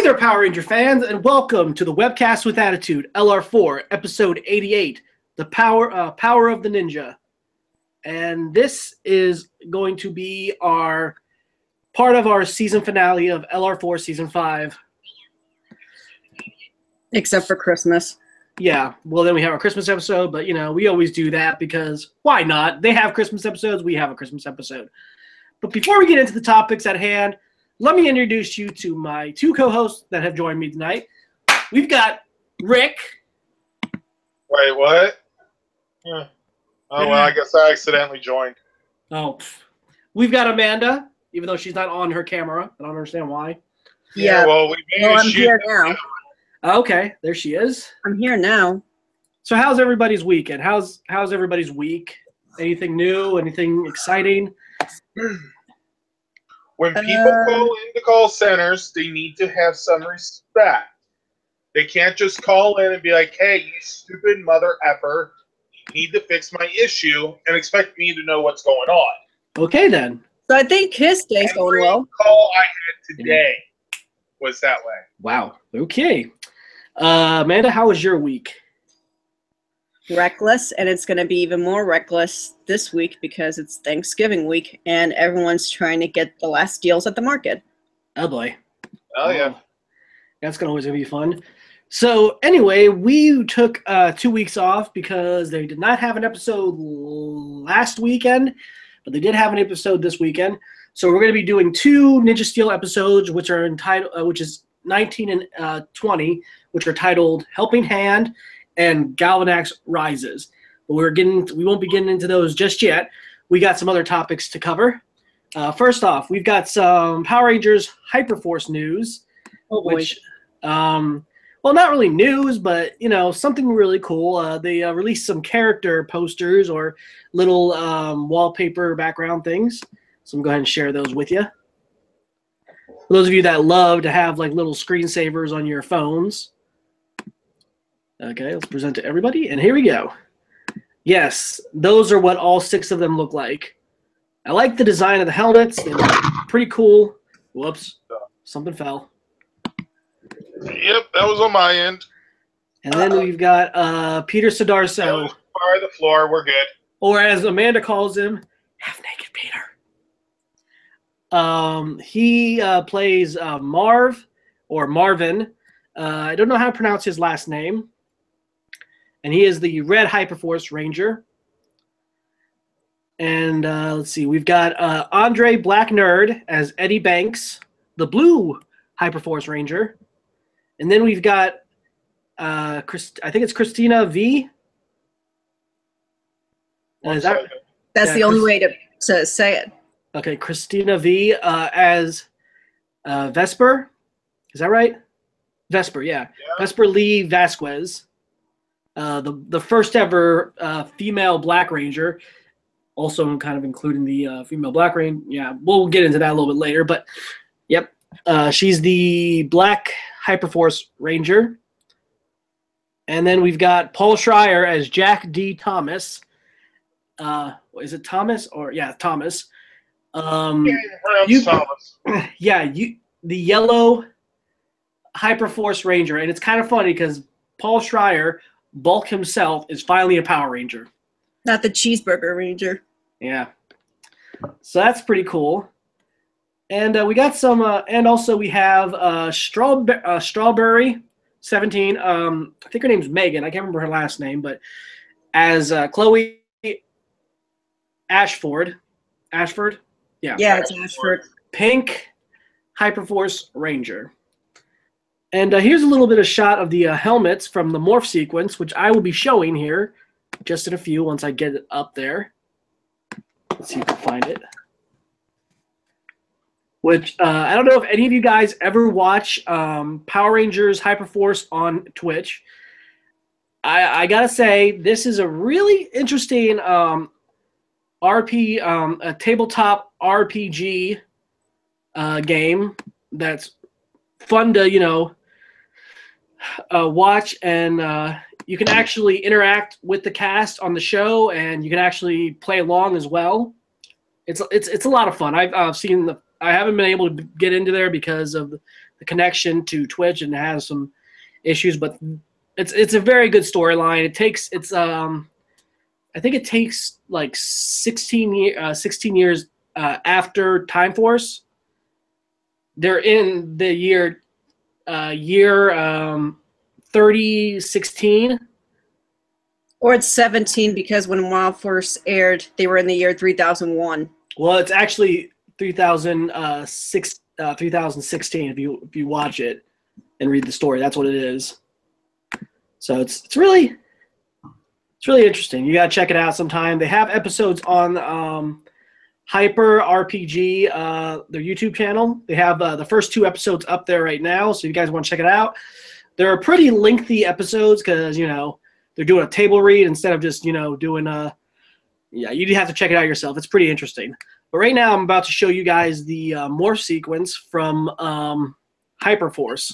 there, Power Ranger fans, and welcome to the Webcast with Attitude, LR4, Episode 88, The Power of the Ninja. And this is going to be our part of our season finale of LR4 Season 5. Except for Christmas. Yeah, well, then we have our Christmas episode, but, you know, we always do that because why not? They have Christmas episodes, we have a Christmas episode. But before we get into the topics at hand, let me introduce you to my two co-hosts that have joined me tonight. We've got Rick. Wait, what? Yeah. Oh, well, I guess I accidentally joined. Oh, we've got Amanda, even though she's not on her camera. I don't understand why. Yeah. Well, I'm here now. Okay, there she is. I'm here now. So how's everybody's weekend? How's everybody's week? Anything new? Anything exciting? When people call into call centers, they need to have some respect. They can't just call in and be like, hey, you stupid mother effer, you need to fix my issue and expect me to know what's going on. Okay, then. So I think his day's going well. Every call I had today was that way. Wow. Okay. Amanda, how was your week? Reckless, and it's going to be even more reckless this week because it's Thanksgiving week and everyone's trying to get the last deals at the market. Oh, boy. Oh, yeah. That's always going to be fun. So, anyway, we took 2 weeks off because they did not have an episode last weekend, but they did have an episode this weekend. So, we're going to be doing 2 Ninja Steel episodes, which are entitled, which is 19 and 20, which are titled Helping Hand and Galvanax Rises. But we won't be getting into those just yet. We got some other topics to cover. First off, we've got some Power Rangers Hyperforce news, which, well, not really news, but, you know, something really cool. They released some character posters or little wallpaper background things. So I'm going to go ahead and share those with you. For those of you that love to have like little screensavers on your phones. Okay, let's present to everybody, and here we go. Yes, those are what all 6 of them look like. I like the design of the helmets. They look pretty cool. Whoops, something fell. Yep, that was on my end. And then we've got Peter Sudarso. Fire the floor, we're good. Or as Amanda calls him, Half-Naked Peter. He plays Marv, or Marvin. I don't know how to pronounce his last name. And he is the Red Hyperforce Ranger. And let's see, we've got Andre Black Nerd as Eddie Banks, the Blue Hyperforce Ranger. And then we've got, I think it's Christina V. That's the only way to say it. Okay, Christina V as Vesper. Is that right? Vesper, yeah. Vesper Lee Vasquez. The first ever female Black Ranger, also kind of including the female Black Ranger. Yeah, we'll get into that a little bit later, but yep, she's the Black Hyperforce Ranger. And then we've got Paul Schreier as Jack D. Thomas. Is it Thomas or Thomas? Thomas. Yeah, the yellow Hyperforce Ranger, and it's kind of funny because Paul Schreier, Bulk himself, is finally a Power Ranger. Not the Cheeseburger Ranger. Yeah. So that's pretty cool. And we got some, and also we have Strawberry 17. I think her name's Megan. I can't remember her last name, but as Chloe Ashford. Ashford? Yeah. Yeah, it's Ashford. Pink Hyperforce Ranger. And here's a little bit of shot of the helmets from the morph sequence, which I will be showing here just in a few once I get it up there. Let's see if I can find it. Which, I don't know if any of you guys ever watch Power Rangers Hyperforce on Twitch. I gotta say, this is a really interesting a tabletop RPG game that's fun to, you know, watch, and you can actually interact with the cast on the show, and you can actually play along as well. It's a lot of fun. I've I haven't been able to get into there because of the connection to Twitch, and it has some issues. But it's a very good storyline. I think it takes like 16 years after Time Force. They're in the year 3016. Or it's 17 because when WoW first aired, they were in the year 3001. Well, it's actually 3016 if you watch it and read the story. That's what it is. So it's really interesting. You gotta check it out sometime. They have episodes on Hyper RPG, their YouTube channel. They have the first 2 episodes up there right now, so if you guys want to check it out. They're pretty lengthy episodes because, they're doing a table read instead of just, doing you have to check it out yourself. It's pretty interesting. But right now I'm about to show you guys the morph sequence from Hyperforce.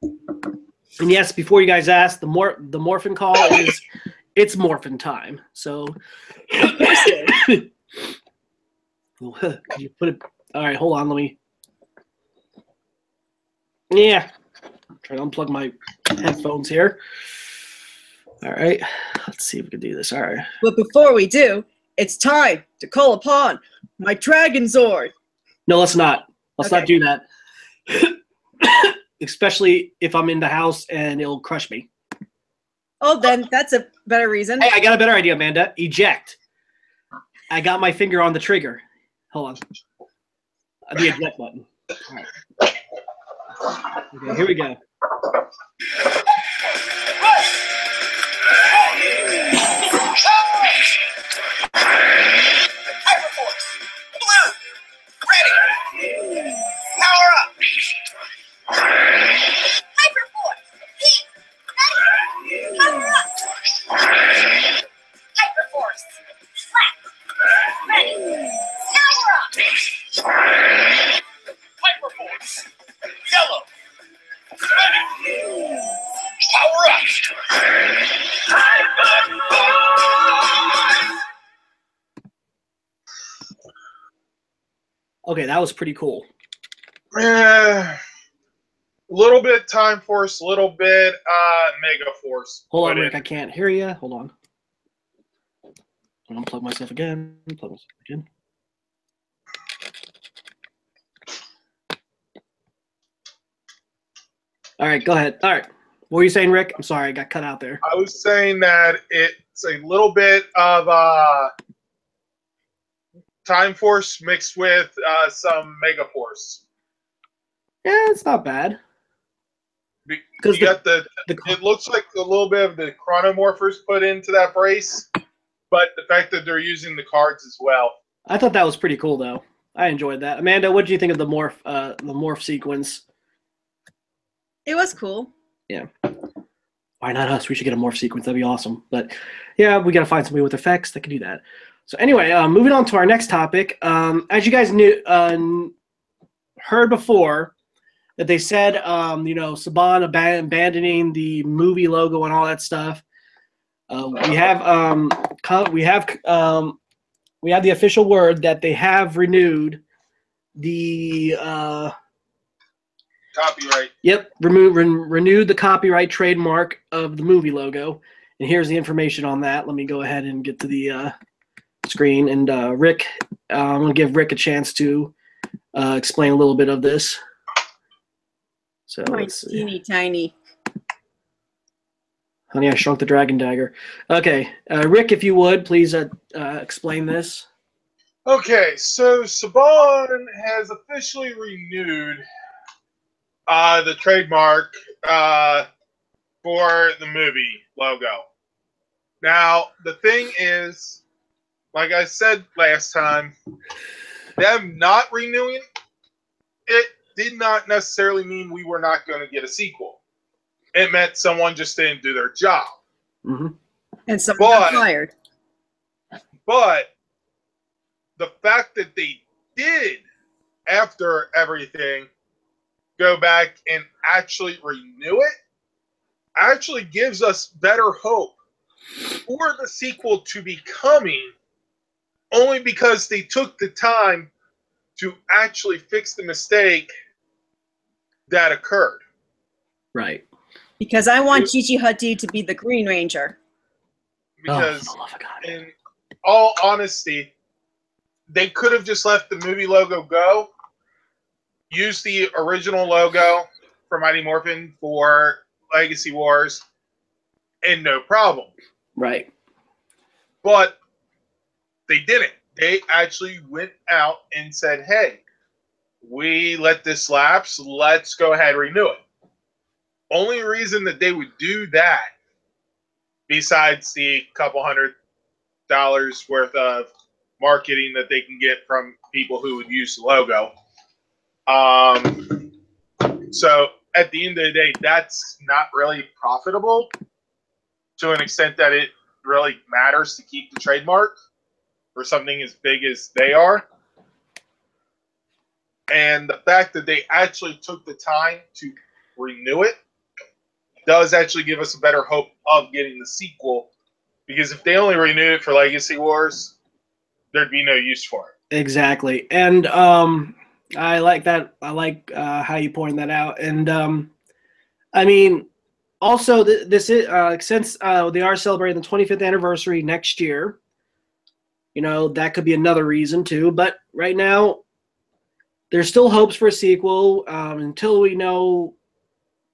And yes, before you guys ask, the morphin call is it's morphin time. So could you put it? All right, hold on. Let me. Yeah, try to unplug my headphones here. All right, let's see if we can do this. All right. But before we do, it's time to call upon my Dragon Zord. No, let's not. Let's Okay. not do that. Especially if I'm in the house and it'll crush me. Oh, then that's a better reason. Hey, I got a better idea, Amanda. Eject. I got my finger on the trigger. Hold on. The eject button. All right. Okay, here we go. Hyperforce! Blue! Ready! Power up! Hyperforce! Heat! Ready! Power up! Hyperforce! Flat! Ready! Power up! Hyperforce! Yellow! Ready! Power up! Hyperforce! Okay, that was pretty cool. A little bit Time Force, a little bit Mega Force. Hold on, Put Rick. in. I can't hear you. Hold on. I'm gonna unplug myself again. Plug myself again. All right, go ahead. All right. What were you saying, Rick? I'm sorry, I got cut out there. I was saying that it's a little bit of Time Force mixed with some Mega Force. Yeah, it's not bad. You 'Cause got it looks like a little bit of the Chronomorphers put into that brace, but the fact that they're using the cards as well. I thought that was pretty cool, though. I enjoyed that. Amanda, what did you think of the morph sequence? It was cool. Why not us? We should get a morph sequence. That'd be awesome. But yeah, we got to find somebody with effects that can do that. So anyway, moving on to our next topic. As you guys heard before, that they said, Saban abandoning the movie logo and all that stuff. We have the official word that they have renewed the. Copyright. Yep, renewed the copyright trademark of the movie logo, and here's the information on that. Let me go ahead and get to the screen, and Rick, I'm going to give Rick a chance to explain a little bit of this. So My let's see. teeny tiny. Honey, I Shrunk the Dragon Dagger. Okay, Rick, if you would please explain this. Okay, so Saban has officially renewed the trademark for the movie logo. Now, the thing is, like I said last time, them not renewing it did not necessarily mean we were not going to get a sequel. It meant someone just didn't do their job. Mm-hmm. And someone got fired. But the fact that they did, after everything, go back and actually renew it actually gives us better hope for the sequel to be coming, only because they took the time to actually fix the mistake that occurred. Right. Because I want Gigi Hadid to be the Green Ranger. Because, for the love of God. in all honesty, they could have just let the movie logo go, used the original logo for Mighty Morphin for Legacy Wars, and no problem. Right. But they didn't. They actually went out and said, hey, we let this lapse. Let's go ahead and renew it. Only reason that they would do that, besides the couple $100 worth of marketing that they can get from people who would use the logo. So at the end of the day, that's not really profitable to an extent that it really matters to keep the trademark for something as big as they are. And the fact that they actually took the time to renew it does actually give us a better hope of getting the sequel. Because if they only renew it for Legacy Wars, there'd be no use for it. Exactly. And I like that. I like how you pointed that out. And I mean, also this is since they are celebrating the 25th anniversary next year. You know, that could be another reason too. But right now, there's still hopes for a sequel until we know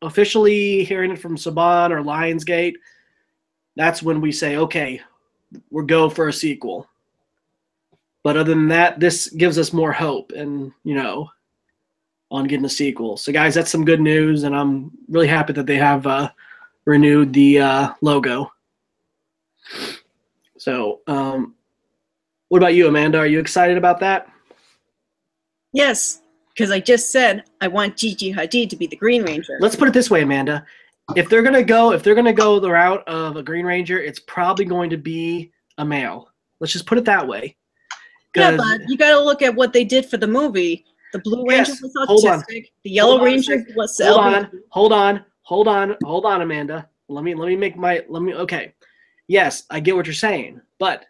officially hearing it from Saban or Lionsgate. That's when we say, okay, we'll go for a sequel. But other than that, this gives us more hope and, you know, on getting a sequel. So, guys, that's some good news, and I'm really happy that they have renewed the logo. So, what about you, Amanda? Are you excited about that? Yes, because I just said I want Gigi Hadid to be the Green Ranger. Let's put it this way, Amanda. If they're gonna go the route of a Green Ranger, it's probably going to be a male. Let's just put it that way. Yeah, but you got to look at what they did for the movie. The Blue Ranger was autistic. The Yellow Ranger was Hold on, Amanda. Okay. Yes, I get what you're saying, but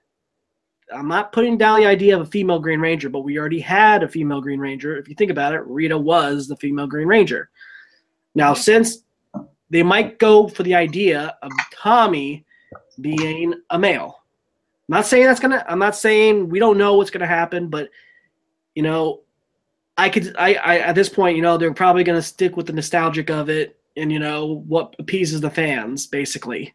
I'm not putting down the idea of a female Green Ranger, but we already had a female Green Ranger. If you think about it, Rita was the female Green Ranger. Now, since they might go for the idea of Tommy being a male. I'm not saying we don't know what's gonna happen, but you know, I at this point, you know, they're probably gonna stick with the nostalgic of it and, you know, what appeases the fans, basically.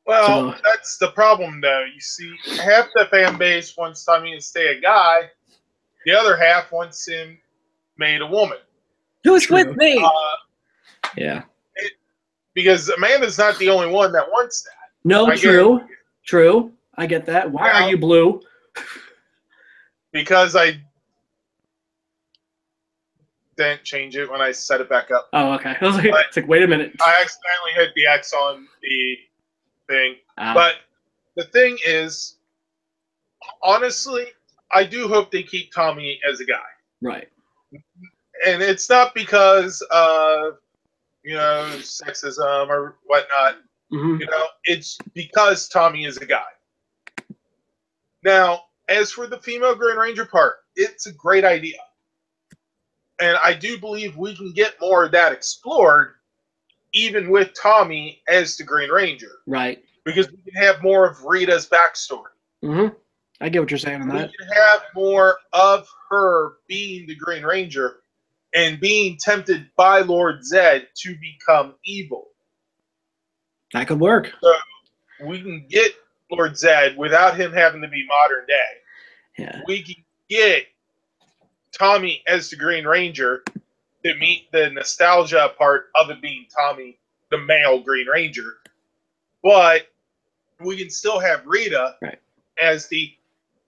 Well, that's the problem, though. You see, half the fan base wants Tommy to stay a guy. The other half wants him made a woman. Who's with me? Yeah. Because Amanda's not the only one that wants that. No, true. I get that. Why are you blue? Because I didn't change it when I set it back up. Oh, okay. I was like, wait a minute. I accidentally hit the X on the thing. But the thing is, honestly, I do hope they keep Tommy as a guy. Right. And it's not because of, you know, sexism or whatnot. Mm-hmm. You know, it's because Tommy is a guy. Now, as for the female Green Ranger part, it's a great idea. And I do believe we can get more of that explored, even with Tommy as the Green Ranger. Right. Because we can have more of Rita's backstory. Mm-hmm. I get what you're saying on that. We can have more of her being the Green Ranger and being tempted by Lord Zed to become evil. That could work. So we can get Lord Zed without him having to be modern day. Yeah. We can get Tommy as the Green Ranger to meet the nostalgia part of it being Tommy, the male Green Ranger. But we can still have Rita as the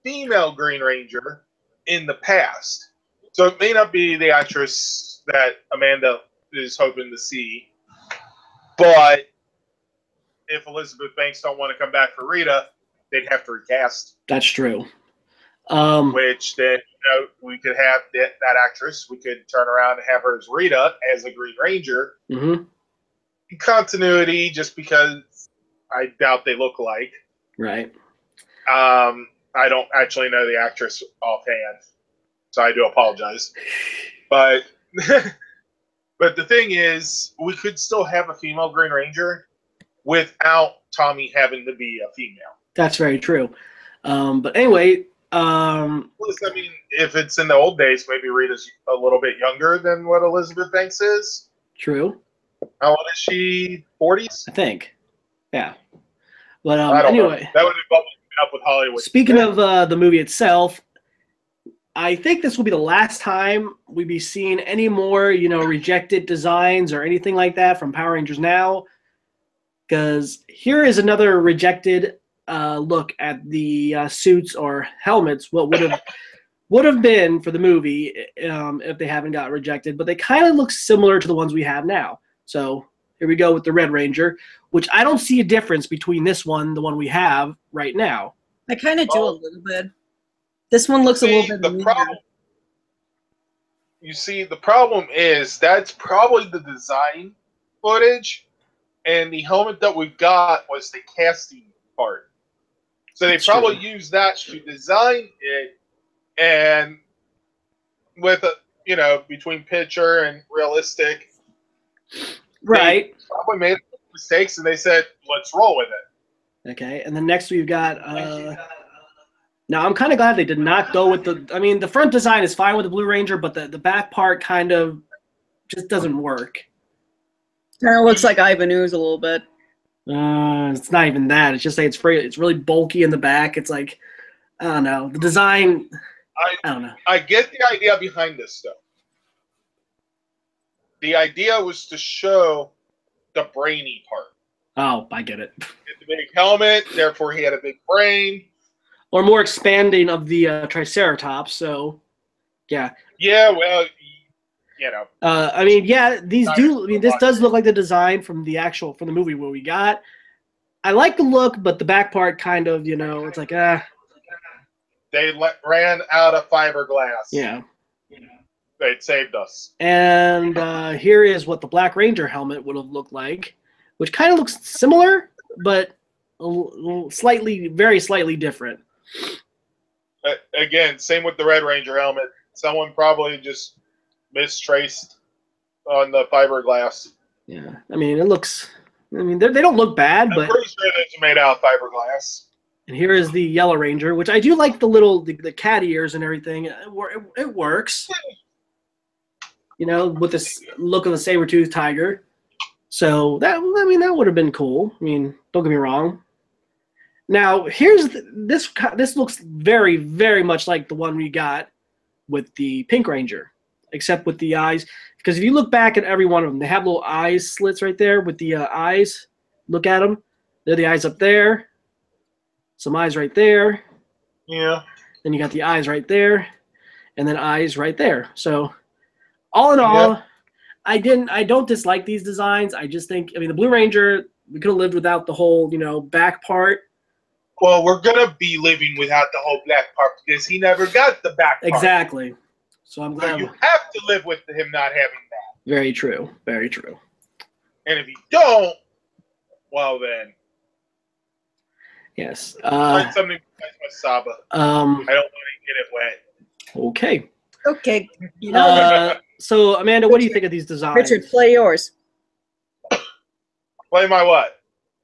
female Green Ranger in the past. So it may not be the actress that Amanda is hoping to see, but if Elizabeth Banks don't want to come back for Rita, they'd have to recast. That's true. Which then, you know, we could have that actress. We could turn around and have her as Rita as a Green Ranger. Mm-hmm. In continuity, just because I doubt they look alike. Right. I don't actually know the actress offhand. so I do apologize. But but the thing is, we could still have a female Green Ranger without Tommy having to be a female. That's very true. But anyway, Plus, I mean, if it's in the old days, maybe Rita's a little bit younger than what Elizabeth Banks is. true. How old is she? 40s? I think. Yeah. But I don't anyway, know. That would be bumping up with Hollywood. speaking of the movie itself, I think this will be the last time we be seeing any more, rejected designs or anything like that from Power Rangers Now. Because here is another rejected look at the suits or helmets. What would have been for the movie if they haven't got rejected, but they kind of look similar to the ones we have now. So here we go with the Red Ranger, which I don't see a difference between this one, the one we have right now. I kind of do a little bit. This one looks a little bit meaner. You see, the problem is that's probably the design footage, and the helmet that we got was the casting part. So they That's probably true. used that to design it, and with between picture and realistic, Right. probably made mistakes, and they said, "Let's roll with it." Okay. And then next we've got. Now I'm kind of glad they did not go with the. I mean, the front design is fine with the Blue Ranger, but the back part kind of just doesn't work. Kind of looks like Ivan Ooze a little bit. It's not even that. It's just like it's really bulky in the back. It's like I don't know. The design. I don't know. I get the idea behind this stuff. The idea was to show the brainy part. Oh, I get it. He had the big helmet, therefore he had a big brain. Or more expanding of the Triceratops. So, yeah. Yeah, well, I mean, yeah, these do. I mean, this does look like the design from the movie where we got. I like the look, but the back part kind of, it's like they ran out of fiberglass. Yeah. It saved us. And here is what the Black Ranger helmet would have looked like, which kind of looks similar, but very slightly different. Again, same with the Red Ranger helmet. Someone probably just mistraced on the fiberglass. Yeah, I mean, it looks. I mean, they don't look bad, I'm but. pretty sure it's made out of fiberglass. And here is the Yellow Ranger, which I do like the cat ears and everything. It works. With this look of the saber-toothed tiger. So that would have been cool. I mean, don't get me wrong. Now here's this looks very, very much like the one we got with the Pink Ranger, except with the eyes. Because if you look back at every one of them, they have little eyes slits right there with the eyes. Look at them. They're the eyes up there. Some eyes right there. Yeah. Then you got the eyes right there, and then eyes right there. So. All in all, Yeah. I don't dislike these designs. I just think, the Blue Ranger, we could have lived without the whole, back part. Well, we're gonna be living without the whole black part because he never got the back part. Exactly. So I'm So glad. you have to live with him not having that. Very true. Very true. And if you don't, well then, Yes. find something besides Masaba. I don't want to get it wet. Okay. Okay. So Amanda, what do you think of these designs? Richard, play yours. Play my what?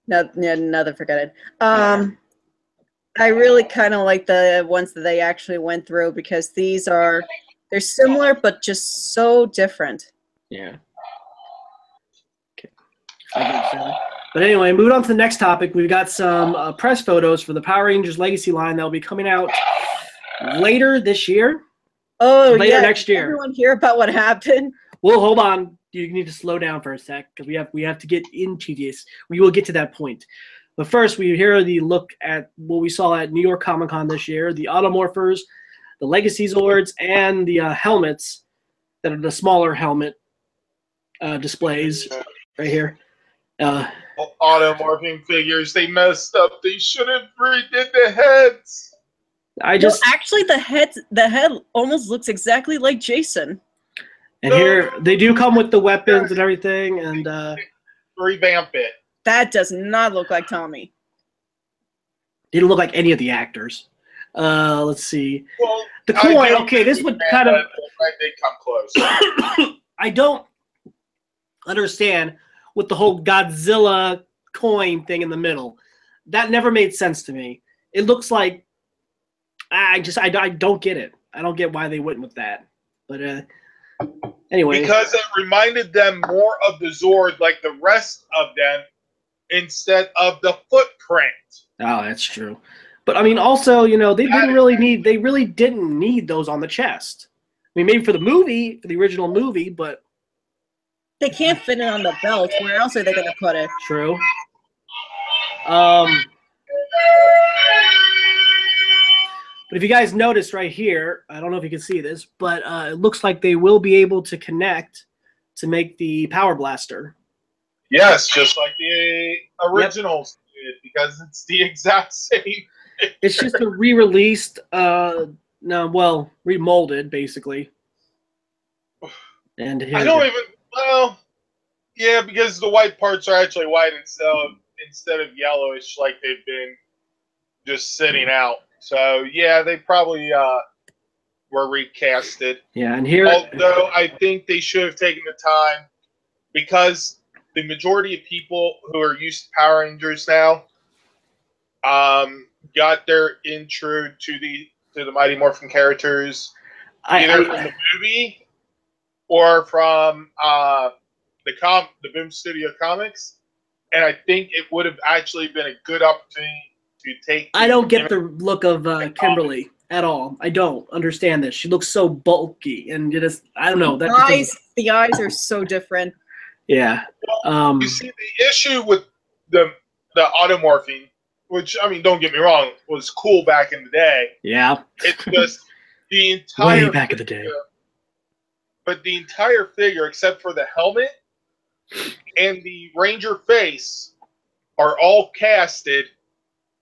No, another forget it. I really kind of like the ones that they actually went through because they're similar but just so different. Yeah. Okay. But anyway, moving on to the next topic, we've got some press photos for the Power Rangers Legacy line that will be coming out later this year. Oh, Later yeah. next year. Did everyone hear about what happened? Well, hold on. You need to slow down for a sec because we have to get into this. We will get to that point. But first, we hear the look at what we saw at New York Comic Con this year: the Automorphers, the Legacy Zords, and the helmets that are the smaller helmet displays right here. Automorphing figures, they messed up. They should have redid the heads. Actually, the head almost looks exactly like Jason. And here they do come with the weapons and everything, and Revamp it. That does not look like Tommy. didn't look like any of the actors. Let's see. Well, The I coin. do Okay, this think would kind of. that they come close. I don't understand with the whole Godzilla coin thing in the middle. That never made sense to me. It looks like I don't get it. I don't get why they went with that. But anyway, Because it reminded them more of the Zord, like the rest of them, instead of the footprint. oh, that's true. But I mean, also, you know, they really didn't need those on the chest. I mean, maybe for the movie, for the original movie, but They can't fit it on the belt. Where else are they going to put it? true. But if you guys notice right here, I don't know if you can see this, but it looks like they will be able to connect to make the Power Blaster. Yes, just like the originals did, because it's the exact same. It's just a re-released, remolded, basically. And here I don't even. Well, yeah, because the white parts are actually white instead of yellowish, like they've been just sitting out. So yeah, they probably were recasted. Yeah, and here. Although I think they should have taken the time, because the majority of people who are used to Power Rangers now got their intro to the Mighty Morphin characters either from the movie or from the Boom Studio comics, and I think it would have actually been a good opportunity to take. I don't get the look of Kimberly at all. I don't understand this. She looks so bulky, and it is. I don't know. The eyes are so different. Yeah. You see, the issue with the automorphing, which, I mean, don't get me wrong, was cool back in the day. Yeah. It's just the entire way back in the day. But the entire figure, except for the helmet and the Ranger face, are all casted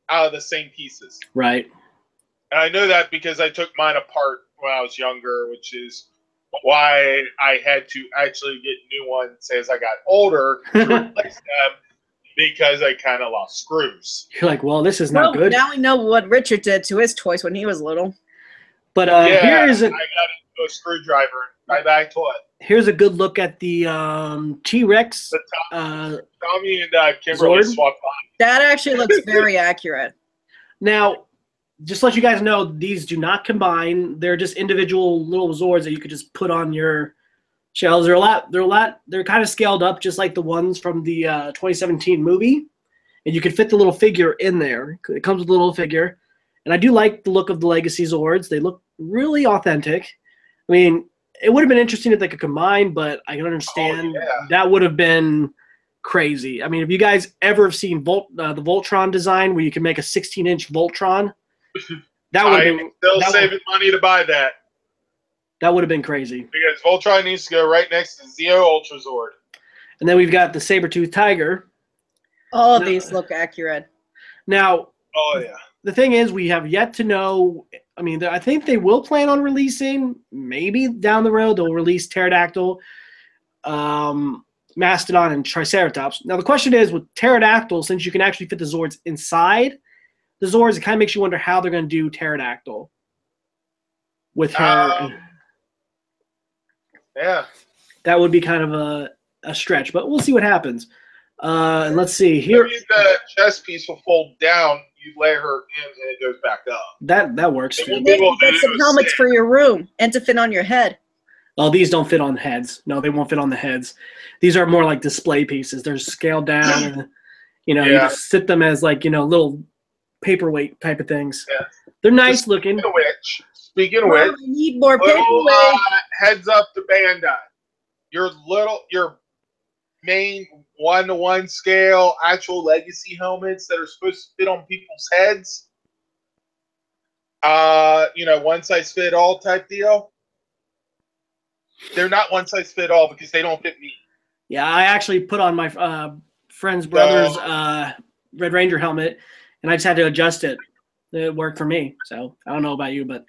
out of the same pieces. Right. And I know that because I took mine apart when I was younger, which is why I had to actually get new ones as I got older to replace them, because I kind of lost screws. You're like, well, this is not good. Now we know what Richard did to his toys when he was little. But I got a screwdriver and right back to it. Here's a good look at the T-Rex. Tommy and Kimberly Zord? swapped on. That actually looks very accurate. Now, just to let you guys know, these do not combine. They're just individual little Zords that you could just put on your shelves. They're kind of scaled up, just like the ones from the 2017 movie. And you could fit the little figure in there. It comes with a little figure. And I do like the look of the Legacy Zords. They look really authentic. I mean, it would have been interesting if they could combine, but I can understand that would have been crazy. I mean, if you guys ever have seen the Voltron design, where you can make a 16-inch Voltron, that would have been. Still saving money to buy that. That would have been crazy. Because Voltron needs to go right next to Zeo Ultra Zord. And then we've got the Saber-Tooth Tiger. All of these look accurate. Now, yeah. The thing is, we have yet to know. I mean, I think they will plan on releasing, maybe down the road, they'll release Pterodactyl, Mastodon, and Triceratops. Now, the question is, with Pterodactyl, since you can actually fit the Zords inside the Zords, it kind of makes you wonder how they're going to do Pterodactyl with her. Yeah. That would be kind of a stretch, but we'll see what happens. And let's see. Here, Maybe the chest piece will fold down. You lay her in, and it goes back up. That works. You need to get some helmets for your room and to fit on your head. Oh, these don't fit on heads. No, they won't fit on the heads. These are more like display pieces. They're scaled down, and you just sit them as little paperweight type of things. Yeah. They're nice looking. Speaking of which, we need more paperweight. Heads up to Bandai. Your main 1-to-1 scale actual Legacy helmets that are supposed to fit on people's heads. One size fit all type deal. They're not one size fit all because they don't fit me. Yeah, I actually put on my friend's brother's Red Ranger helmet, and I just had to adjust it. It worked for me. So I don't know about you, but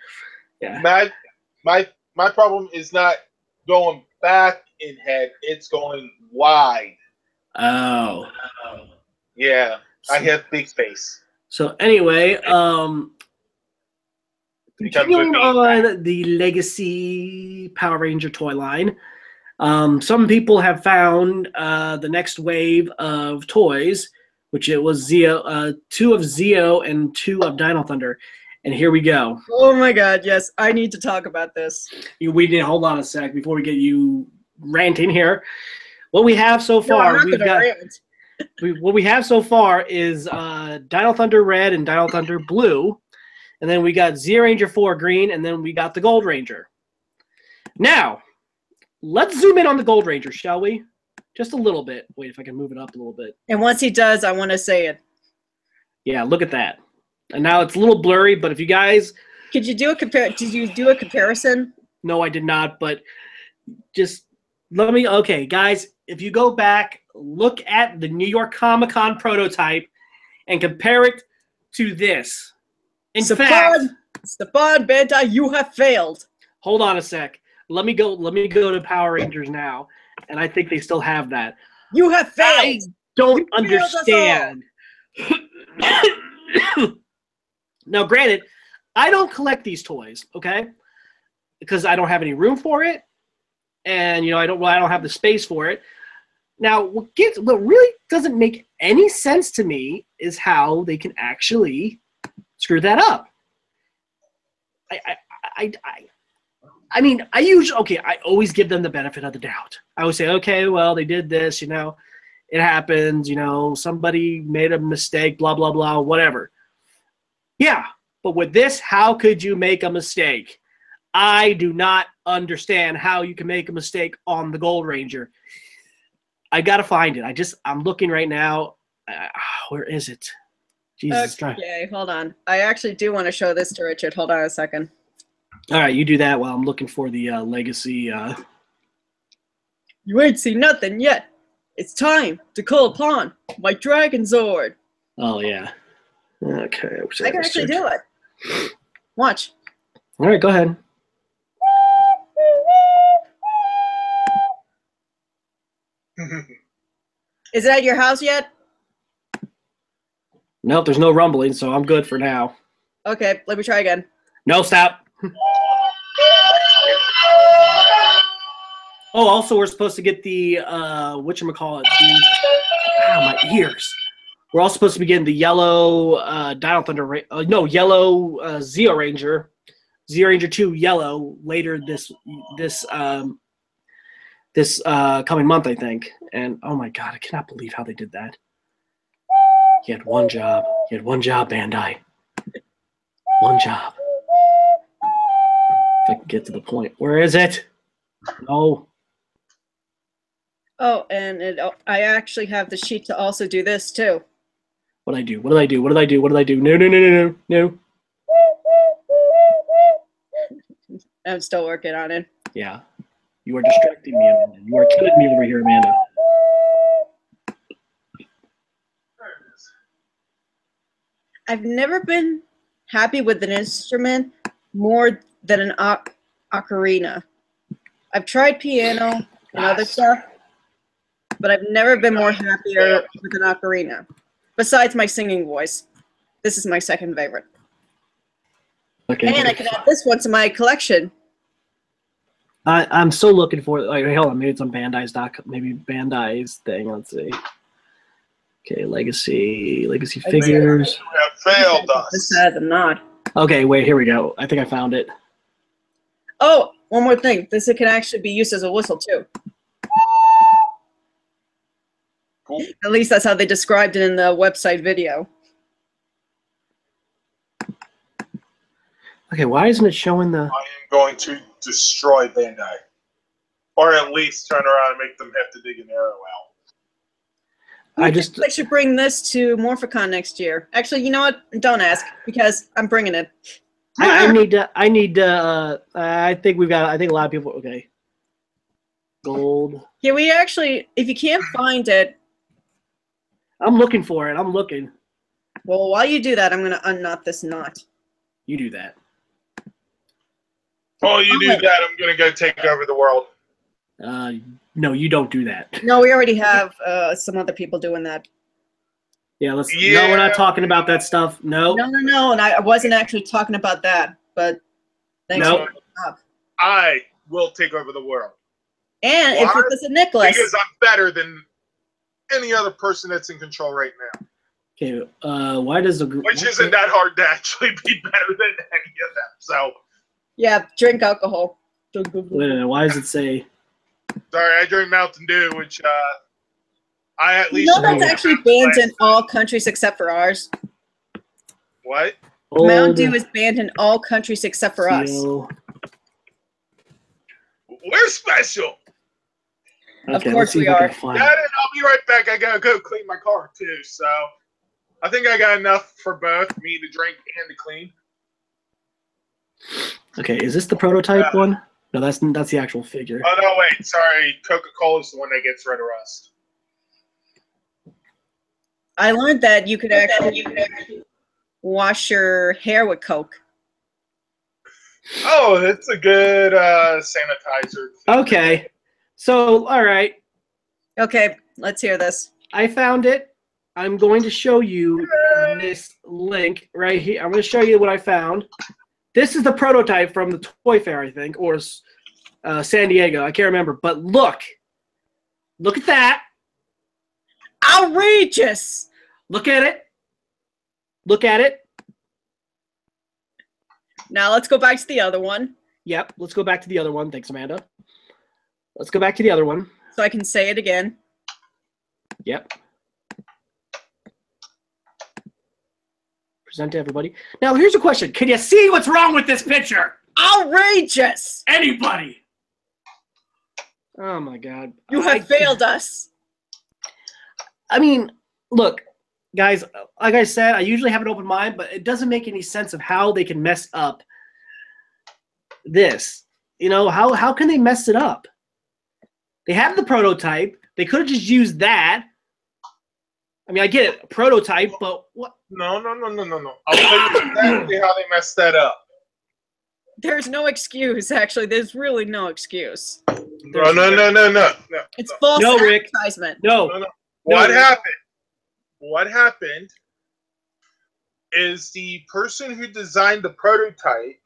yeah. My problem is not going back in head; it's going wide. Oh. Yeah, I have big face. So anyway, It comes with Continuing me. on the Legacy Power Ranger toy line, some people have found the next wave of toys, which it was Zeo, 2 of Zeo and 2 of Dino Thunder. And here we go. Oh my God, yes, I need to talk about this. We need hold on a sec before we get you ranting here. What we have so No, I'm far, not we've gonna got rant. what we have so far is Dino Thunder Red and Dino Thunder Blue, and then we got Zeo Ranger 4 Green, and then we got the Gold Ranger. Now, let's zoom in on the Gold Ranger, shall we? Just a little bit. Wait, if I can move it up a little bit. And once he does, I want to say it. Yeah, look at that. And now it's a little blurry, but if you guys... Could you do a compare? Did you do a comparison? No, I did not, but just let me... Okay, guys, if you go back, look at the New York Comic-Con prototype and compare it to this. In fact... Stefan Bandai, you have failed. Hold on a sec. Let me go to Power Rangers now, and I think they still have that. You have failed. I don't You failed us understand. Now, granted, I don't collect these toys, okay? Because I don't have any room for it, and I don't have the space for it. Now, what really doesn't make any sense to me is how they can actually screw that up. I mean, I always give them the benefit of the doubt. I always say, okay, well, they did this, it happens, somebody made a mistake, blah, blah, blah, whatever. Yeah, but with this, how could you make a mistake? I do not understand how you can make a mistake on the Gold Ranger. I got to find it. I'm looking right now. Where is it? Jesus Christ. Okay, hold on. I actually do want to show this to Richard. Hold on a second. All right, you do that while I'm looking for the Legacy. You ain't seen nothing yet. It's time to call upon my Dragon Zord. Oh, yeah. Okay. I can actually do it. Watch. All right, go ahead. Is it at your house yet? Nope, there's no rumbling, so I'm good for now. Okay, let me try again. No, stop. Oh, also, we're supposed to get the, whatchamacallit, my ears. We're also supposed to be getting the yellow Dino Thunder, yellow Zeo Ranger, Zeo Ranger 2 yellow later this coming month, I think. And, oh my God, I cannot believe how they did that. You had one job. You had one job, Bandai. One job. If I can get to the point. Where is it? No. Oh, and I actually have the sheet to also do this too. What did I do? What did I do? What did I do? What did I do? No. I'm still working on it. Yeah. You are distracting me, Amanda. You are killing me over here, Amanda. I've never been happy with an instrument more than an ocarina. I've tried piano and other stuff, but I've never been more happier with an ocarina. Besides my singing voice, this is my second favorite. Okay. And I can add this one to my collection. I'm still looking for. Hold on, maybe it's on Bandai's maybe Bandai's thing. Let's see. Okay, Legacy figures. You have failed us. This has them not. Okay, wait, here we go. I think I found it. Oh, one more thing. This can actually be used as a whistle too. Cool. At least that's how they described it in the website video. Okay, why isn't it showing the? I am going to destroy Bandai. Or at least turn around and make them have to dig an arrow out. I just. I should bring this to Morphicon next year. Actually, you know what? Don't ask, because I'm bringing it. I need to. I think we've got. I think a lot of people. Okay. Gold. Yeah, we actually, if you can't find it, I'm looking for it. I'm looking. well, while you do that, I'm going to unknot this knot. You do that. Oh, you do that, I'm going to go take over the world. No, you don't do that. No, we already have some other people doing that. Yeah, let's. Yeah. No, we're not talking about that stuff. No. No, and I wasn't actually talking about that, but Thanks No. for the job. I will take over the world And if Why? it was a Nicholas, because I'm better than any other person that's in control right now. Okay. Why does the Which isn't that hard to actually be better than any of them. So, yeah, drink alcohol. Wait a minute. Why does it say? sorry, I drink Mountain Dew, which I at You least know that's know actually banned in all countries except for ours. what? Mountain Dew is banned in all countries except for us. CO. We're special. Of Okay, course let's see we if I are. can find Yeah, it. and I'll be right back. I gotta go clean my car too. So, I think I got enough for both me to drink and to clean. Okay, is this the prototype one? No, that's the actual figure. Oh no, wait, sorry. Coca-Cola's the one that gets rid of rust. I learned that you could actually wash your hair with Coke. Oh, it's a good sanitizer. Okay, so all right, Okay, let's hear this. I found it. I'm going to show you this link right here. I'm going to show you what I found. This is the prototype from the Toy Fair, I think, or San Diego. I can't remember. But look at that. Outrageous! Look at it. Look at it. Now let's go back to the other one Yep. Let's go back to the other one. Thanks, Amanda. Let's go back to the other one. so I can say it again. Yep. Present to everybody. Now, here's a question. Can you see what's wrong with this picture? Outrageous! Anybody? Oh, my God. You have failed us. I mean, look, guys, like I said, I usually have an open mind, but it doesn't make any sense of how they can mess up this. You know, how can they mess it up? They have the prototype. They could have just used that. I mean, I get it, a prototype, but what? No. I'll tell you exactly how they messed that up. There's no excuse, actually. There's really no excuse. No. It's false No, Rick. advertisement. No. What No. happened? What happened is the person who designed the prototype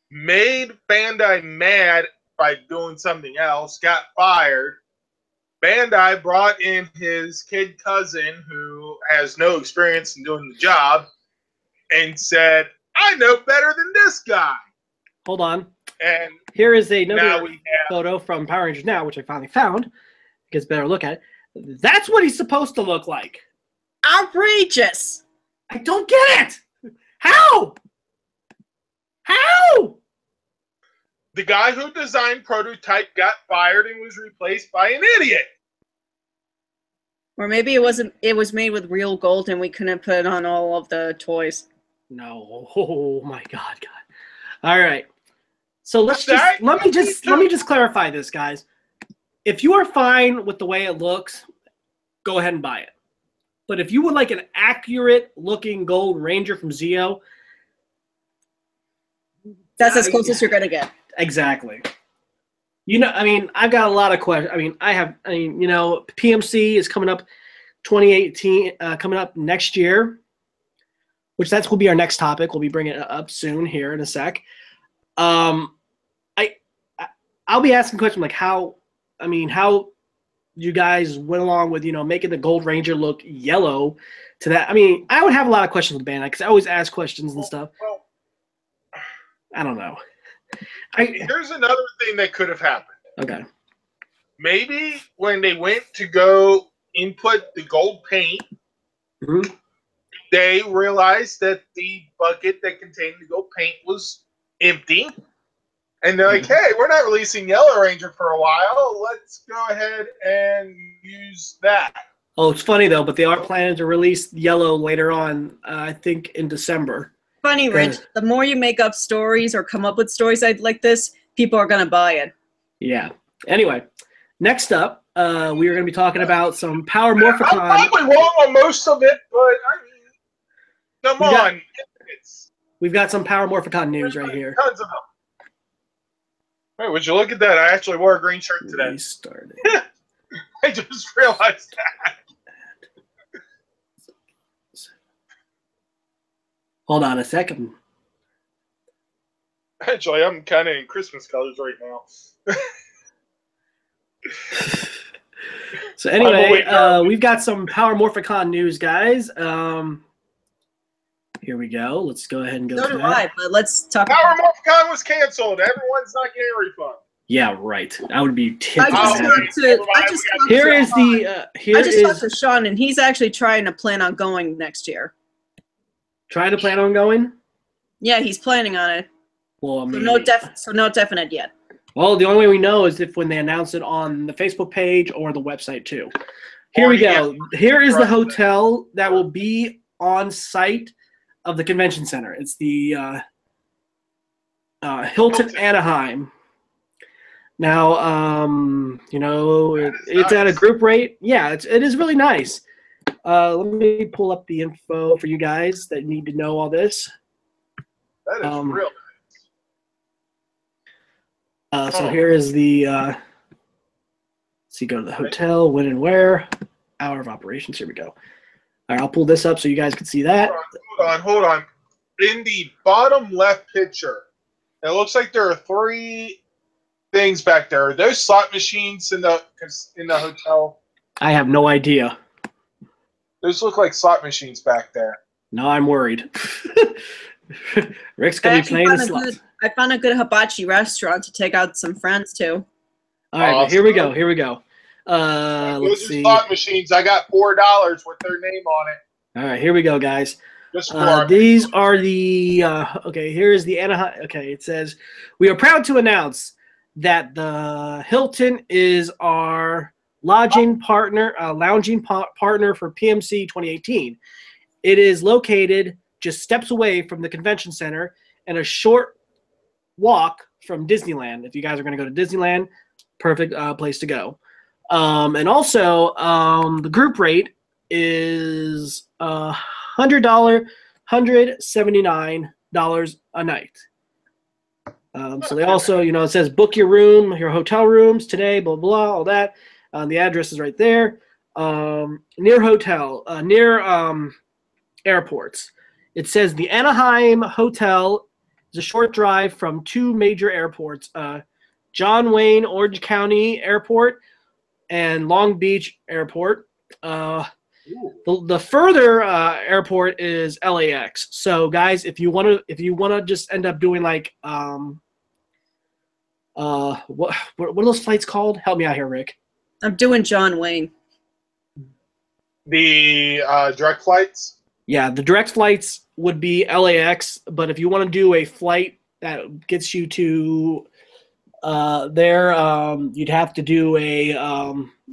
made Bandai mad by doing something else, got fired. Bandai brought in his kid cousin who has no experience in doing the job and said, I know better than this guy. Hold on. And Here is now another we have photo from Power Rangers Now, which I finally found. Gets a better look at it. That's what he's supposed to look like. Outrageous! I don't get it. How? How? the guy who designed prototype got fired and was replaced by an idiot. Or maybe it wasn't. It was made with real gold, and we couldn't put it on all of the toys. No. Oh my God. All right. So let me just clarify this, guys. If you are fine with the way it looks, go ahead and buy it. But if you would like an accurate looking Gold Ranger from Zeo, That's as close as you're gonna get. exactly. You know, I mean, I've got a lot of questions. You know, PMC is coming up 2018, coming up next year, which will be our next topic. We'll be bringing it up soon here in a sec. I'll be asking questions like how you guys went along with, you know, making the Gold Ranger look yellow to that. I mean, I would have a lot of questions with Bandai because I always ask questions and stuff. Well, I don't know. here's another thing that could have happened. Okay. Maybe when they went to go input the gold paint, Mhm. they realized that the bucket that contained the gold paint was empty. And they're like, hey, we're not releasing Yellow Ranger for a while. Let's go ahead and use that. Oh, it's funny though, but they are planning to release Yellow later on. I think in December. Funny, Rich. The more you make up stories or come up with stories like this, people are gonna buy it. Yeah. Anyway, next up, we are going to be talking about some Power I'm Morphicon. probably wrong on most of it, but I mean, come You got- on. It's We've got some Power Morphicon news right here. tons of them. Wait, would you look at that? I actually wore a green shirt today. Restarted. I just realized that. Hold on a second. Actually, I'm kind of in Christmas colors right now. So anyway, early. we've got some Power Morphicon news, guys. Here we go. Let's go ahead and go So to do that. I, but let's talk Power about Morphicon was canceled. Everyone's not getting a refund. Yeah, right. I would be tipped. I just Oh, talked to I just talked Here to is Sean. the here I just is talked to Sean, and he's actually trying to plan on going next year. trying to plan on going. Yeah, he's planning on it. Well, I So mean, no definite yet. well, the only way we know is if when they announce it on the Facebook page or the website too. Here we go. Here is the hotel that will be on site of the convention center. It's the Hilton Anaheim. Now, you know, it's at a group rate. Yeah, it is really nice. Let me pull up the info for you guys that need to know all this. That is real. So here is the, so you go to the hotel, when and where, hour of operations. Here we go. All right, I'll pull this up so you guys can see that. Hold on. In the bottom left picture, it looks like there are 3 things back there. Are those slot machines in the hotel? I have no idea. Those look like slot machines back there. Now I'm worried. Rick's going to be playing the slots. I found a good hibachi restaurant to take out some friends to. All right, Awesome. here we go. Here we go. Those Let's are see. slot machines. I got $4 with their name on it. All right, here we go, guys. Just for These are the okay. Here's the Anaheim. Okay, it says we are proud to announce that the Hilton is our lounging partner for PMC 2018. It is located just steps away from the convention center and a short walk from Disneyland. If you guys are going to go to Disneyland, perfect place to go. And also, the group rate is $100, $179 a night. So they also, you know, it says book your room, your hotel rooms today, blah, blah, all that. The address is right there. Near hotel, near airports. It says the Anaheim Hotel is a short drive from 2 major airports, John Wayne Orange County Airport and Long Beach Airport. The further airport is LAX. So guys, if you want to just end up doing like what are those flights called? Help me out here, Rick. I'm doing John Wayne. the direct flights. Yeah, the direct flights would be LAX, but if you want to do a flight that gets you to there, you'd have to do a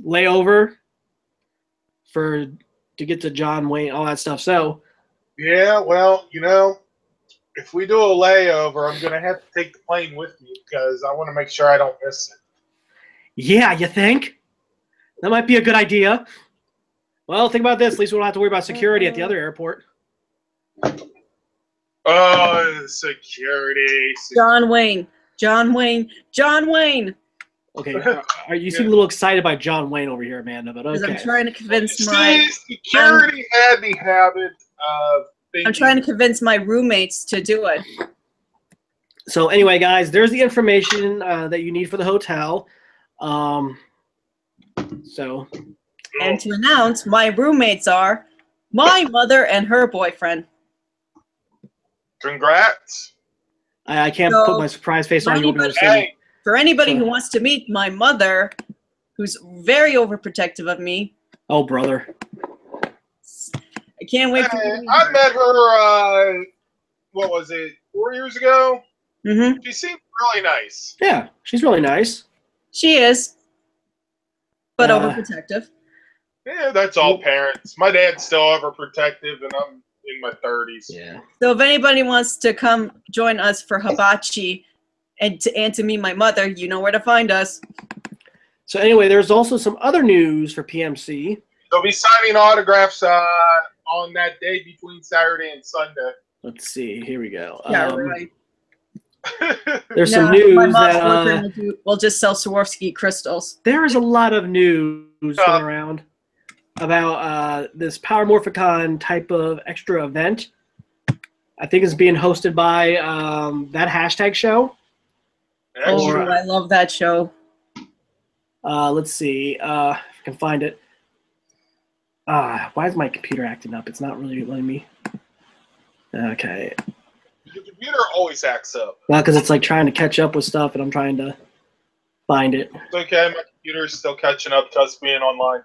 layover to get to John Wayne, all that stuff. So, Yeah, well, you know, if we do a layover, I'm going to have to take the plane with me because I want to make sure I don't miss it. yeah, you think? That might be a good idea. Well, think about this. At least we don't have to worry about security at the other airport. Oh, security. John Wayne. John Wayne. John Wayne. Okay, you seem a little excited by John Wayne over here, Amanda, but Because okay. I'm trying to convince See, security had the habit of thinking. I'm trying to convince my roommates to do it. So anyway, guys, there's the information that you need for the hotel. So And to announce, my roommates are my mother and her boyfriend. Congrats. I can't So, put my surprise face on you. Hey, For anybody So- who wants to meet my mother, who's very overprotective of me, Oh, brother. I can't wait for you to hey, meet I her. met her, what was it, 4 years ago? Mhm. She seemed really nice. Yeah, she's really nice. She is, but Uh, overprotective. Yeah, that's all parents. My dad's still overprotective, and I'm in my 30s. Yeah. So if anybody wants to come join us for hibachi and to meet my mother, you know where to find us. So anyway, there's also some other news for PMC. They'll be signing autographs on that day between Saturday and Sunday. Let's see. Here we go. Yeah, right. There's No, some news my mom's that boyfriend will just sell Swarovski crystals. there is a lot of news going around about this Power Morphicon type of extra event. I think it's being hosted by that hashtag show. Oh, Or- I love that show. Let's see if I can find it. Why is my computer acting up? It's not really letting me. Okay. Your computer always acts up. Well, because it's like trying to catch up with stuff, and I'm trying to find it. It's okay. My computer's still catching up to us being online.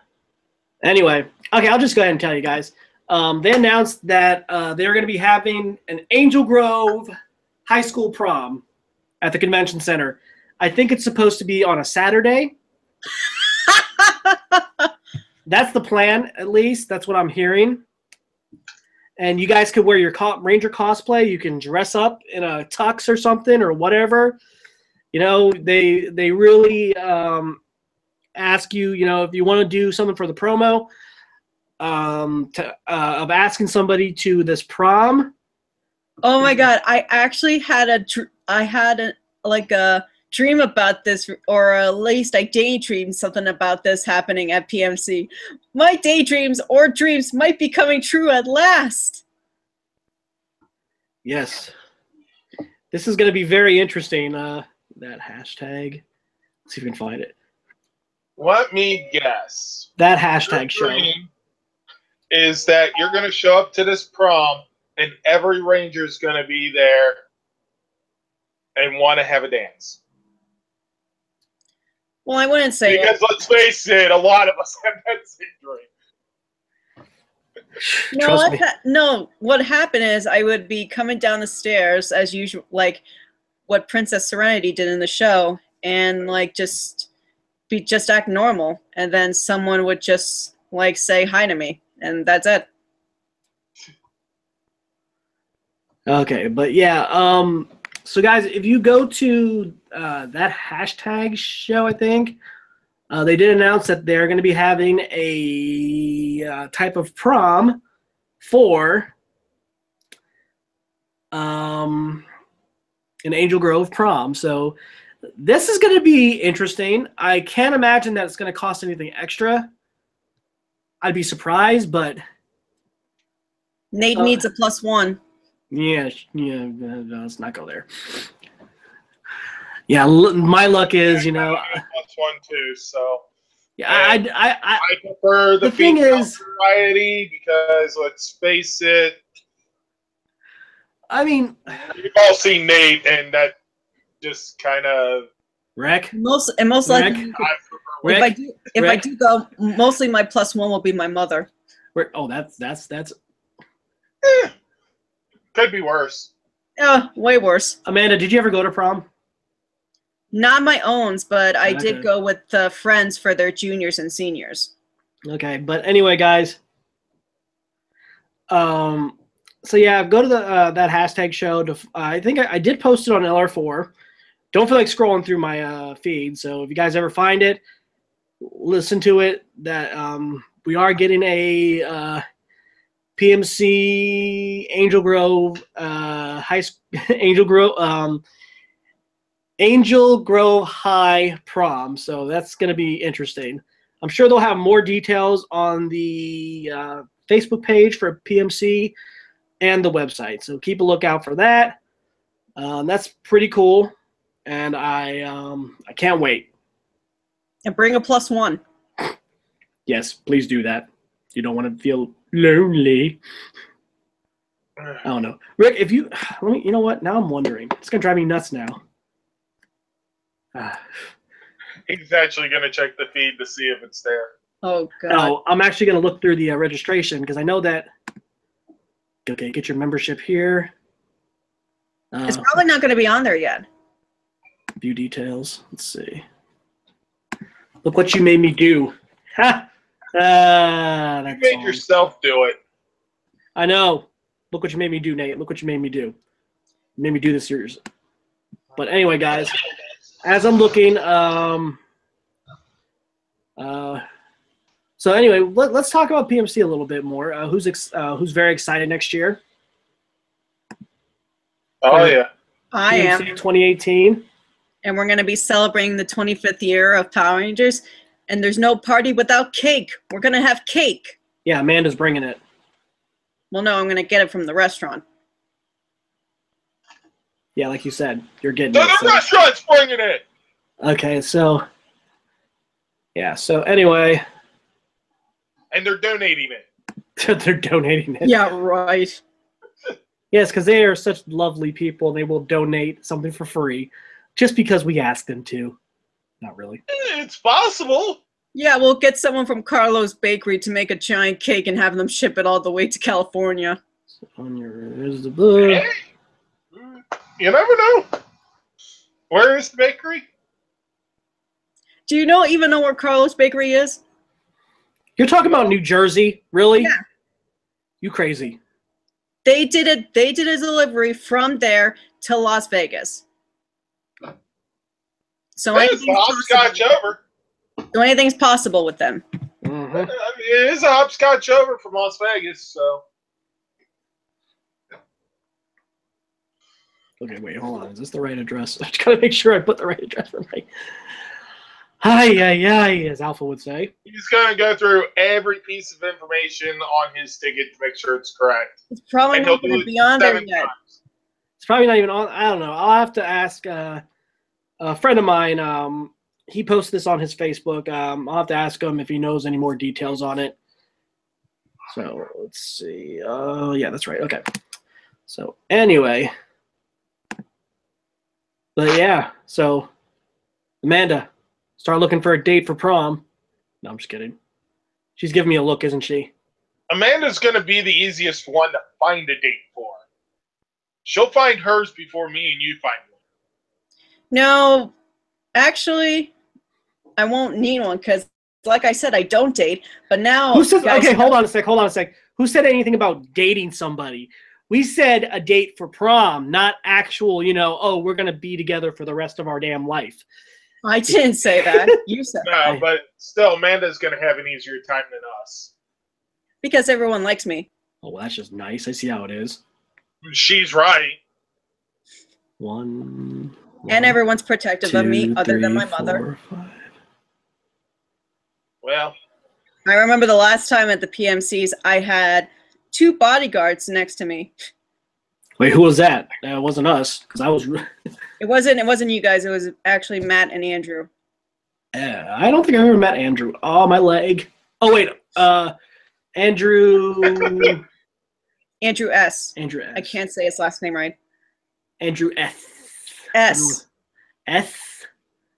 Anyway, okay, I'll just go ahead and tell you guys. They announced that they're going to be having an Angel Grove High School prom at the convention center. I think it's supposed to be on a Saturday. That's the plan, at least. That's what I'm hearing. And you guys could wear your Ranger cosplay. You can dress up in a tux or something or whatever. You know, they really ask you, you know, if you want to do something for the promo of asking somebody to this prom. Oh my God! I actually had a dream about this, or at least I daydreamed something about this happening at PMC. My daydreams or dreams might be coming true at last. Yes. This is going to be very interesting, that hashtag. Let's see if we can find it. Let me guess. That hashtag show. Your dream is that you're going to show up to this prom and every Ranger's going to be there and want to have a dance. Well, I wouldn't say Because let's face it, a lot of us have that same dream. Trust me. No, what happened is I would be coming down the stairs as usual, like what Princess Serenity did in the show, and like just act normal, and then someone would just like say hi to me, and that's it. Okay, but yeah, so guys, if you go to that hashtag show, I think, they did announce that they're going to be having a type of prom for an Angel Grove prom. So this is going to be interesting. I can't imagine that it's going to cost anything extra. I'd be surprised, but Nate needs a +1. yeah, let's not go there. Yeah, my luck is, you know. Plus one too, so Yeah, I prefer the thing female is- variety because let's face it, I mean, we've all seen Nate, and that just kind of. Rick, Most Rick? likely, Rick, if I Rick? do go, mostly my +1 will be my mother. Rick. Oh, that's Could be worse. Oh, way worse. Amanda. Did you ever go to prom? Not my own, but I Okay. did go with friends for their juniors and seniors. Okay, but anyway, guys. So yeah, go to the that hashtag show. I think I did post it on LR4. Don't feel like scrolling through my feed. So if you guys ever find it, listen to it. That we are getting a PMC Angel Grove Angel Grove High prom. So that's going to be interesting. I'm sure they'll have more details on the Facebook page for PMC and the website. So keep a lookout for that. That's pretty cool, and I can't wait. And bring a +1. Yes, please do that. You don't want to feel lonely. I don't know, Rick. If you let me, you know what? Now I'm wondering. It's gonna drive me nuts now. He's actually going to check the feed to see if it's there. Oh God. No, I'm actually gonna look through the registration because I know that. Okay, get your membership here. It's probably not going to be on there yet. View details. Let's see. Look what you made me do. Ha! You That's made all. yourself do it. I know. Look what you made me do, Nate. Look what you made me do. You made me do this series. But anyway, guys, as I'm looking, so anyway, let's talk about PMC a little bit more. Who's very excited next year? Oh, yeah. I am. PMC 2018. And we're going to be celebrating the 25th year of Power Rangers. And there's no party without cake. We're going to have cake. Yeah, Amanda's bringing it. Well, no, I'm going to get it from the restaurant. Yeah, like you said, you're getting So it. the So. restaurant's bringing it. Okay, so yeah. So anyway, And they're donating it. they're donating it. Yeah, right. Yes, because they are such lovely people. They will donate something for free, just because we ask them to. Not really. It's possible. Yeah, we'll get someone from Carlo's Bakery to make a giant cake and have them ship it all the way to California. On your is the book. Hey, you never know. Where is the bakery? Do you even know where Carlo's Bakery is? You're talking about New Jersey, really? Yeah. You crazy? They did a delivery from there to Las Vegas. So It's anything's hopscotch possible. over. So anything's possible with them. Mm-hmm. I mean, it is a hopscotch over from Las Vegas, so. Okay, wait, hold on. Is this the right address? I just gotta make sure I put the right address for my. Hi, as Alpha would say. He's going to go through every piece of information on his ticket to make sure it's correct. It's probably And he'll not going do to it be on there 7 yet. times. It's probably not even on. I don't know. I'll have to ask a friend of mine. He posted this on his Facebook. I'll have to ask him if he knows any more details on it. So let's see. Yeah, that's right. Okay. So anyway, but yeah. So Amanda, start looking for a date for prom. No, I'm just kidding. She's giving me a look, isn't she? Amanda's going to be the easiest one to find a date for. She'll find hers before me and you find one. No, actually, I won't need one because, like I said, I don't date. But now, Who says? guys, Okay, hold on a sec. Who said anything about dating somebody? We said a date for prom, not actual. Oh, we're gonna be together for the rest of our damn life. I didn't say that. You said No, but still, Amanda's going to have an easier time than us. because everyone likes me. Oh, well, that's just nice. I see how it is. She's right. One. And everyone's protective of me, two, other than my three, mother. 4, 5. Well, I remember the last time at the PMCs, I had 2 bodyguards next to me. Wait, who was that? That wasn't us, because I was. It wasn't you guys. It was actually Matt and Andrew. I don't think I ever met Andrew. Oh, my leg. Oh wait, Andrew. Andrew S. Andrew S. I can't say his last name right. Andrew S. S. S.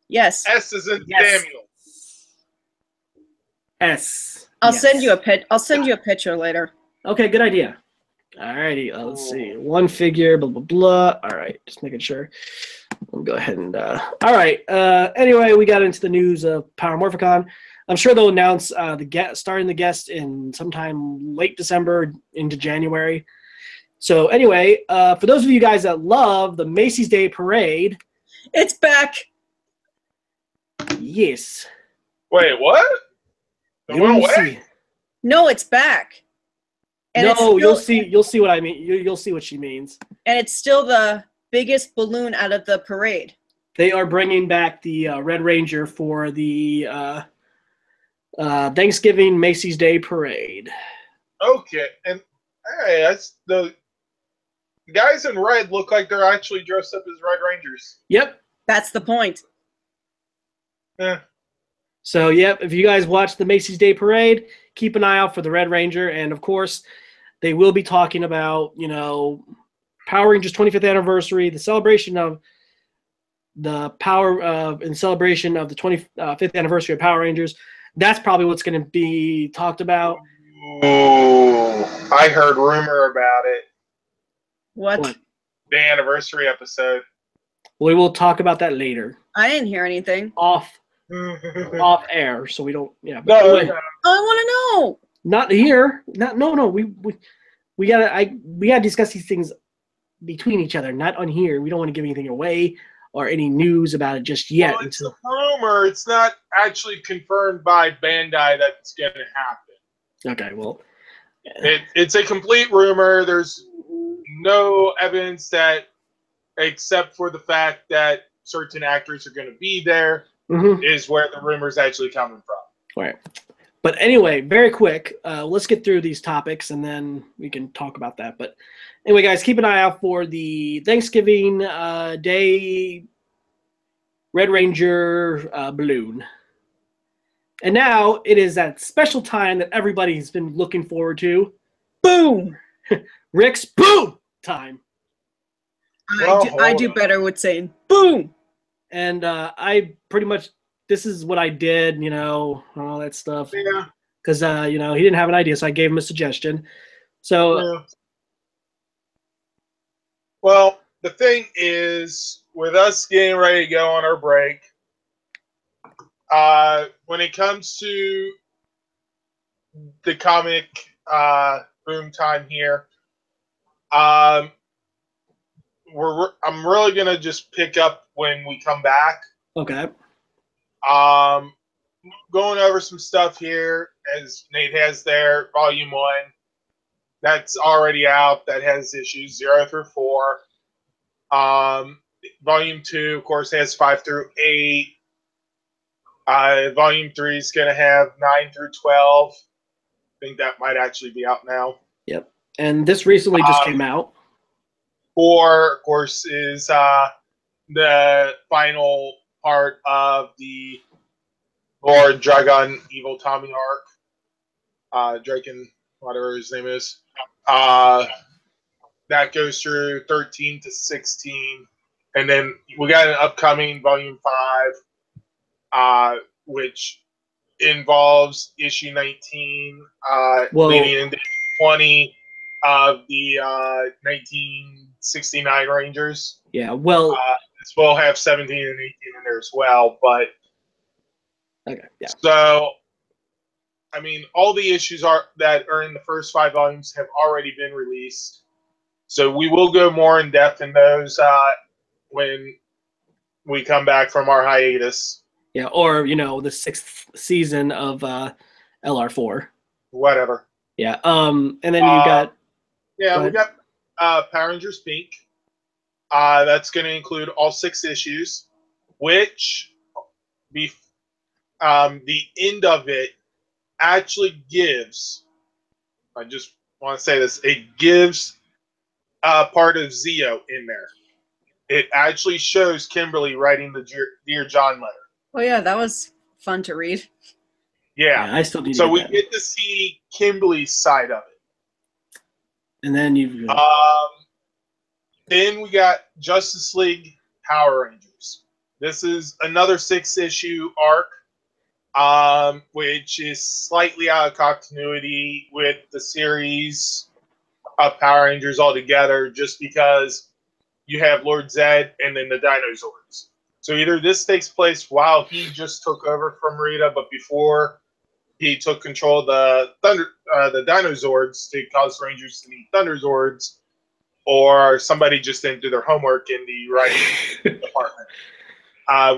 Yes. S is in Yes. Samuel. S. I'll Yes. send you a picture later. Okay, good idea. Alrighty, let's see. One figure, blah, blah, blah. All right, just making sure. We'll go ahead and, all right. Anyway, we got into the news of Power Morphicon. I'm sure they'll announce starting the guest in sometime late December into January. So anyway, for those of you guys that love the Macy's Day Parade, It's back. yes. Wait, what? It You went will away? see. No, it's back. And it's No, still, you'll see. You'll see what I mean. You'll see what she means. And it's still the biggest balloon out of the parade. They are bringing back the Red Ranger for the Thanksgiving Macy's Day Parade. Okay, and hey, that's the guys in red look like they're actually dressed up as Red Rangers. Yep. That's the point. Eh. So, yep, if you guys watch the Macy's Day Parade, keep an eye out for the Red Ranger. And, of course, they will be talking about, Power Rangers 25th anniversary, the celebration of the in celebration of the 25th anniversary of Power Rangers. That's probably what's going to be talked about. Oh, I heard rumor about it. What? The anniversary episode. We will talk about that later, I didn't hear anything. off No, air, so we don't. Yeah, but no, anyway, I want to know. not here. No. We gotta discuss these things between each other, not on here. We don't want to give anything away or any news about it just yet. well, it's a rumor. It's not actually confirmed by Bandai that it's going to happen. Okay, well, It's a complete rumor. There's no evidence that, except for the fact that certain actors are going to be there, mhm. is where the rumor's actually coming from. All right. But anyway, very quick. Let's get through these topics and then we can talk about that. But anyway, guys, keep an eye out for the Thanksgiving Day Red Ranger balloon. And now it is that special time that everybody's been looking forward to. Boom! Rick's boom time. I do better with saying boom. And I pretty much, this is what I did, you know, all that stuff. Yeah. Because, you know, he didn't have an idea, so I gave him a suggestion. So, Yeah. Well, the thing is, with us getting ready to go on our break, when it comes to the comic boom time here, I'm really gonna just pick up when we come back. okay. Going over some stuff here, as Nate has there, Volume 1. That's already out. That has issues 0 through 4. Volume 2, of course, has 5 through 8. Volume 3 is going to have 9 through 12. I think that might actually be out now. Yep. And this recently just came out. 4, of course, is the final part of the Lord Dragon Evil Tommy arc. Draken, whatever his name is. That goes through 13 to 16. And then we got an upcoming Volume 5, which involves issue 19, leading into 20 of the 1969 Rangers. Yeah, well. This will have 17 and 18 in there as well. But Okay, yeah. so, I mean, all the issues that are in the first 5 volumes have already been released. So we will go more in depth in those when we come back from our hiatus. Yeah, or, you know, the 6th season of LR4. Whatever. Yeah. And then you got. Yeah, we got Power Rangers Pink. That's going to include all 6 issues, which the end of it actually gives. I just want to say this. It gives part of Zeo in there. It actually shows Kimberly writing the Dear John letter. Oh yeah, that was fun to read. Yeah. I still need So to we get that. get to see Kimberly's side of it. And then you've got. Then we got Justice League Power Rangers. This is another 6-issue arc, which is slightly out of continuity with the series of Power Rangers altogether, just because you have Lord Zed and then the Dinozords. So either this takes place while he just took over from Rita, but before he took control of the Dinozords to cause Rangers to need Thunderzords, or somebody just didn't do their homework in the writing department.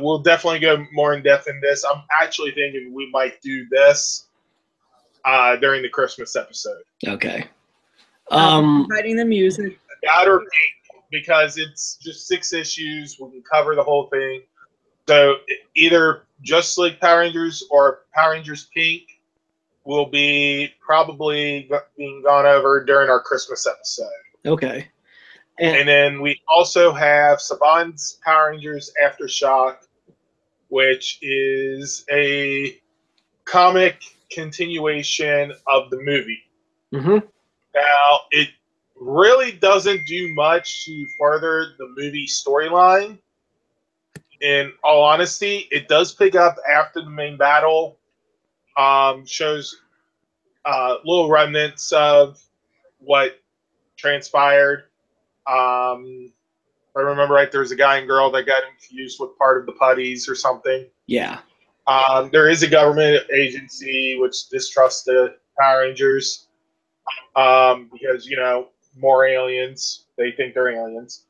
We'll definitely go more in depth in this. I'm actually thinking we might do this during the Christmas episode. Okay. Writing the music. That or Pink, because it's just 6 issues. We can cover the whole thing. So either Justice League Power Rangers or Power Rangers Pink will be probably being gone over during our Christmas episode. Okay. And then we also have Saban's Power Rangers Aftershock, which is a comic continuation of the movie. Mm-hmm. Now, it really doesn't do much to further the movie storyline. In all honesty, it does pick up after the main battle, shows little remnants of what transpired. If I remember right, there was a guy and girl that got infused with part of the putties or something. Yeah. There is a government agency which distrusts the Power Rangers because, you know, more aliens. They think they're aliens.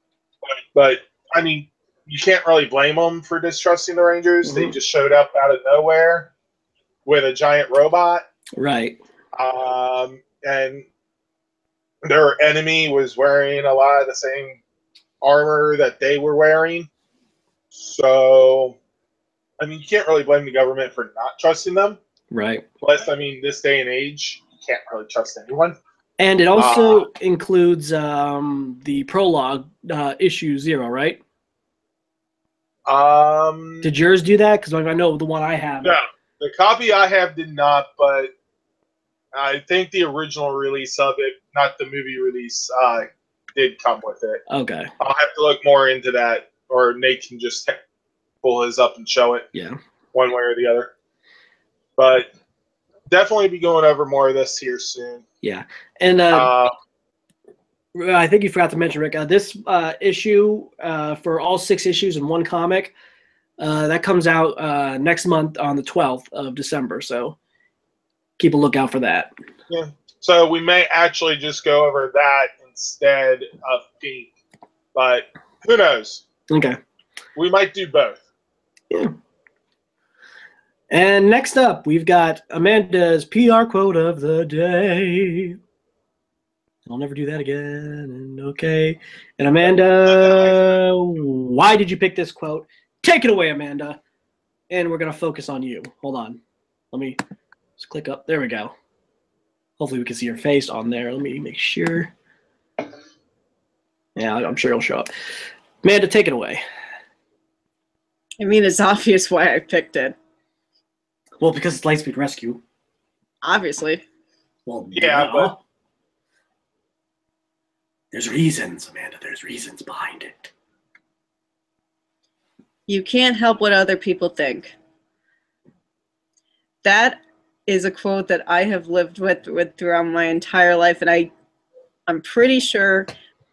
But I mean, you can't really blame them for distrusting the Rangers. Mm-hmm. They just showed up out of nowhere with a giant robot. Right. And their enemy was wearing a lot of the same armor that they were wearing. So, I mean, you can't really blame the government for not trusting them. Right. Plus, I mean, this day and age, you can't really trust anyone. And it also includes the prologue, issue 0, right? Did yours do that? Because I know the one I have. No, the copy I have did not, but I think the original release of it, not the movie release, did come with it. Okay. I'll have to look more into that, or Nate can just pull his up and show it. Yeah. One way or the other. But definitely be going over more of this here soon. Yeah. And I think you forgot to mention, Rick, this issue for all 6 issues in one comic, that comes out next month on the 12th of December. So keep a lookout for that. Yeah. So we may actually just go over that instead of Pink. But who knows? Okay. We might do both. Yeah. And next up, we've got Amanda's PR quote of the day. I'll never do that again. And okay. And Amanda, why did you pick this quote? Take it away, Amanda. And we're going to focus on you. Hold on. Let me just click up. There we go. Hopefully we can see your face on there. Let me make sure. Yeah, I'm sure it'll show up. Amanda, take it away. I mean, it's obvious why I picked it. Well, because it's Lightspeed Rescue. Obviously. Well, Yeah, but there's reasons, Amanda. There's reasons behind it. You can't help what other people think. That is a quote that I have lived with throughout my entire life, and I'm pretty sure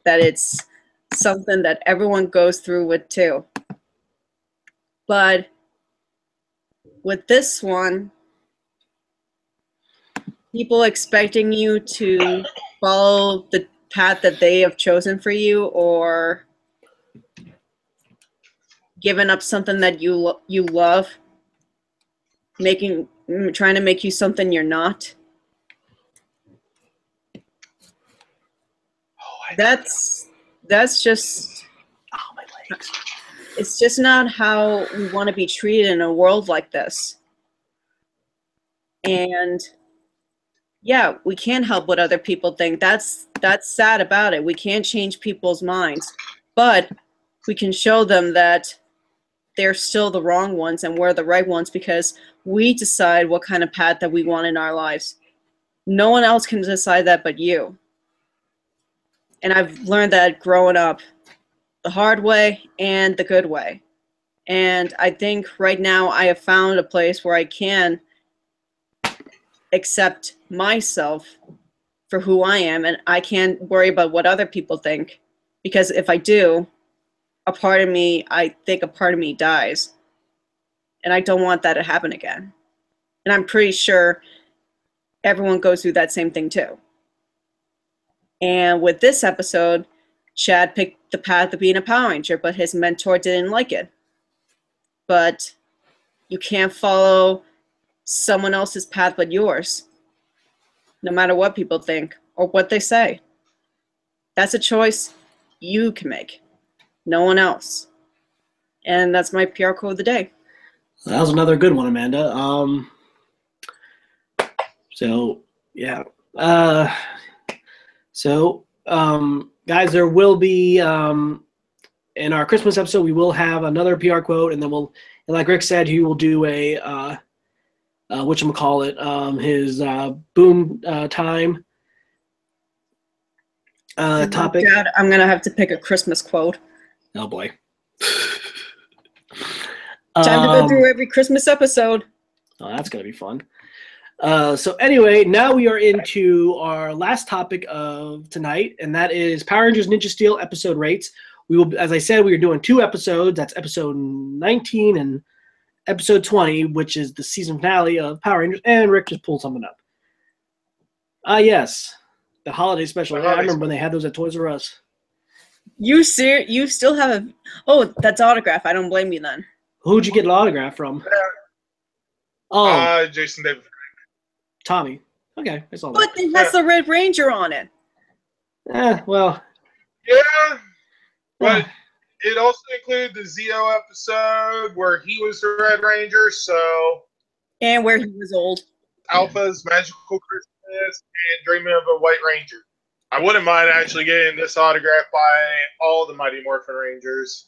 that it's something that everyone goes through with too. But with this one, people expecting you to follow the path that they have chosen for you, or giving up something that you love, trying to make you something you're not. That's just, oh, my legs. It's just not how we want to be treated in a world like this. And yeah, we can't help what other people think. That's sad about it. We can't change people's minds, but we can show them that they're still the wrong ones and we're the right ones, because we decide what kind of path that we want in our lives. No one else can decide that but you. And I've learned that growing up, the hard way and the good way. And I think right now I have found a place where I can accept myself for who I am, and I can't worry about what other people think, because if I do, I think a part of me dies. And I don't want that to happen again. And I'm pretty sure everyone goes through that same thing too. And with this episode, Chad picked the path of being a Power Ranger, but his mentor didn't like it. But you can't follow someone else's path but yours, no matter what people think or what they say. That's a choice you can make, no one else. And that's my PR quote of the day. That was another good one, Amanda. So, yeah. Guys, there will be, in our Christmas episode, we will have another PR quote, and then and like Rick said, he will do a, whatchamacallit, his boom time topic. God, I'm going to have to pick a Christmas quote. Oh, boy. Time to go through every Christmas episode. Oh, that's going to be fun. So anyway, now we are into our last topic of tonight, and that is Power Rangers Ninja Steel episode rates. We will, as I said, we are doing 2 episodes. That's episode 19 and episode 20, which is the season finale of Power Rangers. And Rick just pulled something up. Yes, the holiday special. I remember when they had those at Toys R Us. You still have a... Oh, that's autograph. I don't blame you then. Who'd you get an autograph from? Oh, Jason David. Tommy. Okay, I saw that. But it has the Red Ranger on it. Well. Yeah, but it also included the Zeo episode where he was the Red Ranger, so... And where he was old. Alpha's Magical Christmas and Dreaming of a White Ranger. I wouldn't mind actually getting this autographed by all the Mighty Morphin Rangers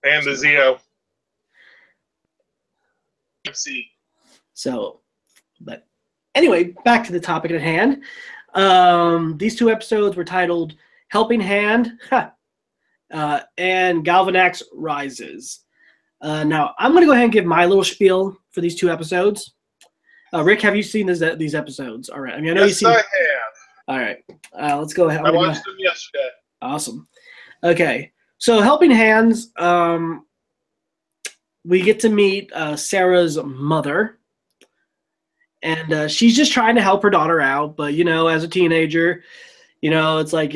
and the Zeo. See. So, but anyway, back to the topic at hand. These two episodes were titled Helping Hand and Galvanax Rises. Now, I'm going to go ahead and give my little spiel for these two episodes. Rick, have you seen these episodes? All right. I mean, I know you've seen. I have. All right. Let's go ahead. I watched them yesterday. Awesome. Okay. So, Helping Hands, we get to meet Sarah's mother. And she's just trying to help her daughter out. But, as a teenager, it's like,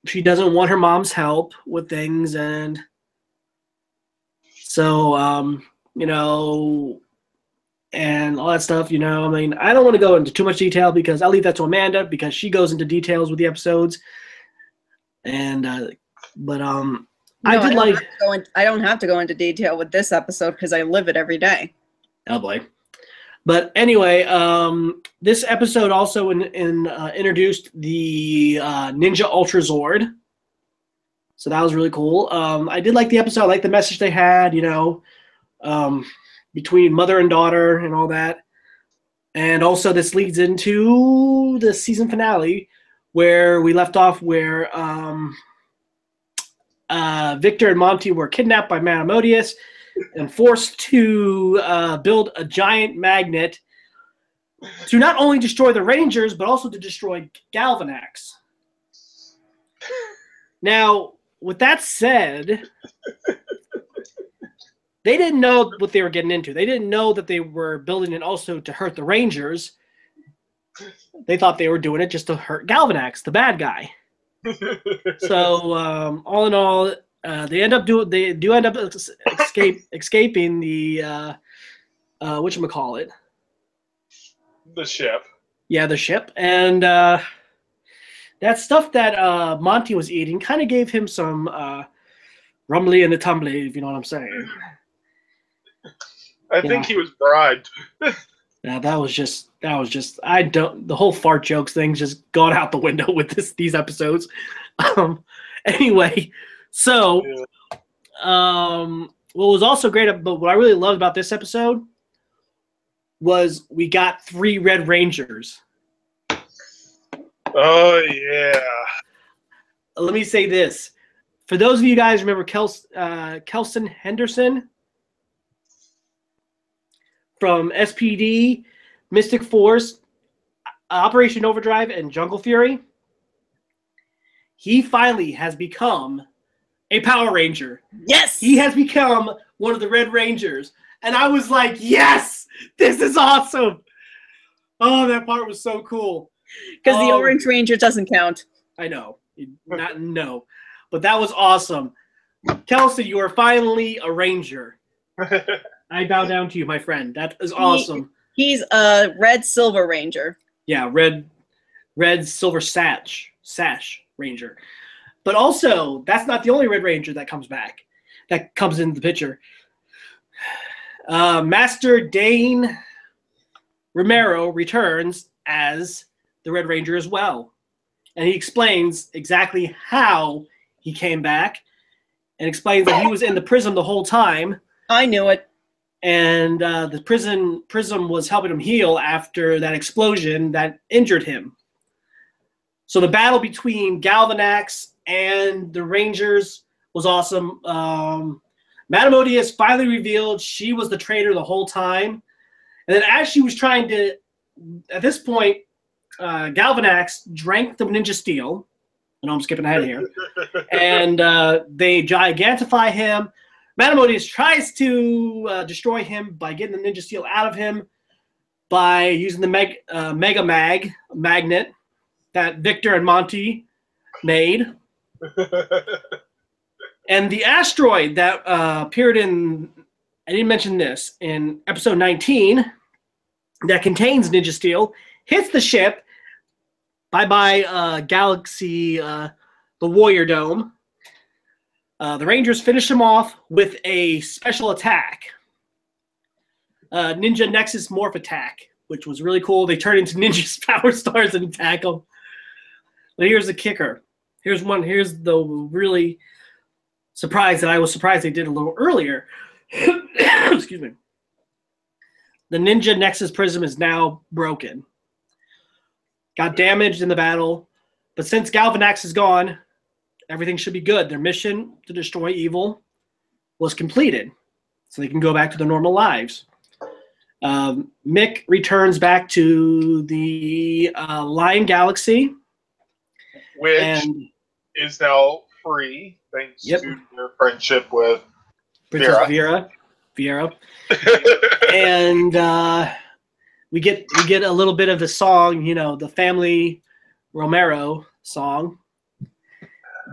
she doesn't want her mom's help with things. And so, and all that stuff, I mean, I don't want to go into too much detail because I'll leave that to Amanda because she goes into details with the episodes. And, I don't have to go into detail with this episode because I live it every day. Oh boy. But anyway, this episode also introduced the Ninja Ultra Zord. So that was really cool. I did like the episode. I liked the message they had, between mother and daughter and all that. And also this leads into the season finale where we left off where Victor and Monty were kidnapped by Manamodius and forced to build a giant magnet to not only destroy the Rangers, but also to destroy Galvanax. Now, with that said, they didn't know what they were getting into. They didn't know that they were building it also to hurt the Rangers. They thought they were doing it just to hurt Galvanax, the bad guy. So, all in all, they do end up escaping the whatchamacallit? The ship. Yeah, the ship. And that stuff that Monty was eating kind of gave him some rumbly and a tumbly, if you know what I'm saying. I think he was bribed. Yeah, that was just the whole fart jokes thing's just gone out the window with these episodes. Anyway, so what was also great, but what I really loved about this episode was we got 3 Red Rangers. Oh yeah. Let me say this. For those of you guys remember Kelson Henderson from SPD, Mystic Force, Operation Overdrive, and Jungle Fury, he finally has become a Power Ranger. Yes! He has become one of the Red Rangers. And I was like, yes! This is awesome! Oh, that part was so cool. Because the Orange Ranger doesn't count. I know. No. But that was awesome. Kelsey, you are finally a Ranger. I bow down to you, my friend. That is awesome. He's a Red Silver Ranger. Yeah, red silver sash Ranger. But also, that's not the only Red Ranger that comes back. That comes into the picture. Master Dane Romero returns as the Red Ranger as well. And he explains exactly how he came back and explains that he was in the prism the whole time. I knew it. And the prism was helping him heal after that explosion that injured him. So the battle between Galvanax and the Rangers was awesome. Manamodius finally revealed she was the traitor the whole time. And then as she was trying to, at this point, Galvanax drank the Ninja Steel. I know I'm skipping ahead here. And they gigantify him. Manamodius tries to destroy him by getting the Ninja Steel out of him by using the Mega magnet that Victor and Monty made. And the asteroid that appeared in, I didn't mention this, in episode 19 that contains Ninja Steel hits the ship. Bye-bye Galaxy, the Warrior Dome. The Rangers finish him off with a special attack. Ninja Nexus Morph Attack, which was really cool. They turn into Ninja's Power Stars and attack them. But here's the kicker. Here's the really surprise that I was surprised they did a little earlier. Excuse me. The Ninja Nexus Prism is now broken. Got damaged in the battle, but since Galvanax is gone, everything should be good. Their mission to destroy evil was completed, so they can go back to their normal lives. Mick returns back to the Lion Galaxy, Which is now free thanks to their friendship with Princess Vera. And we get a little bit of the song, the Family Romero song.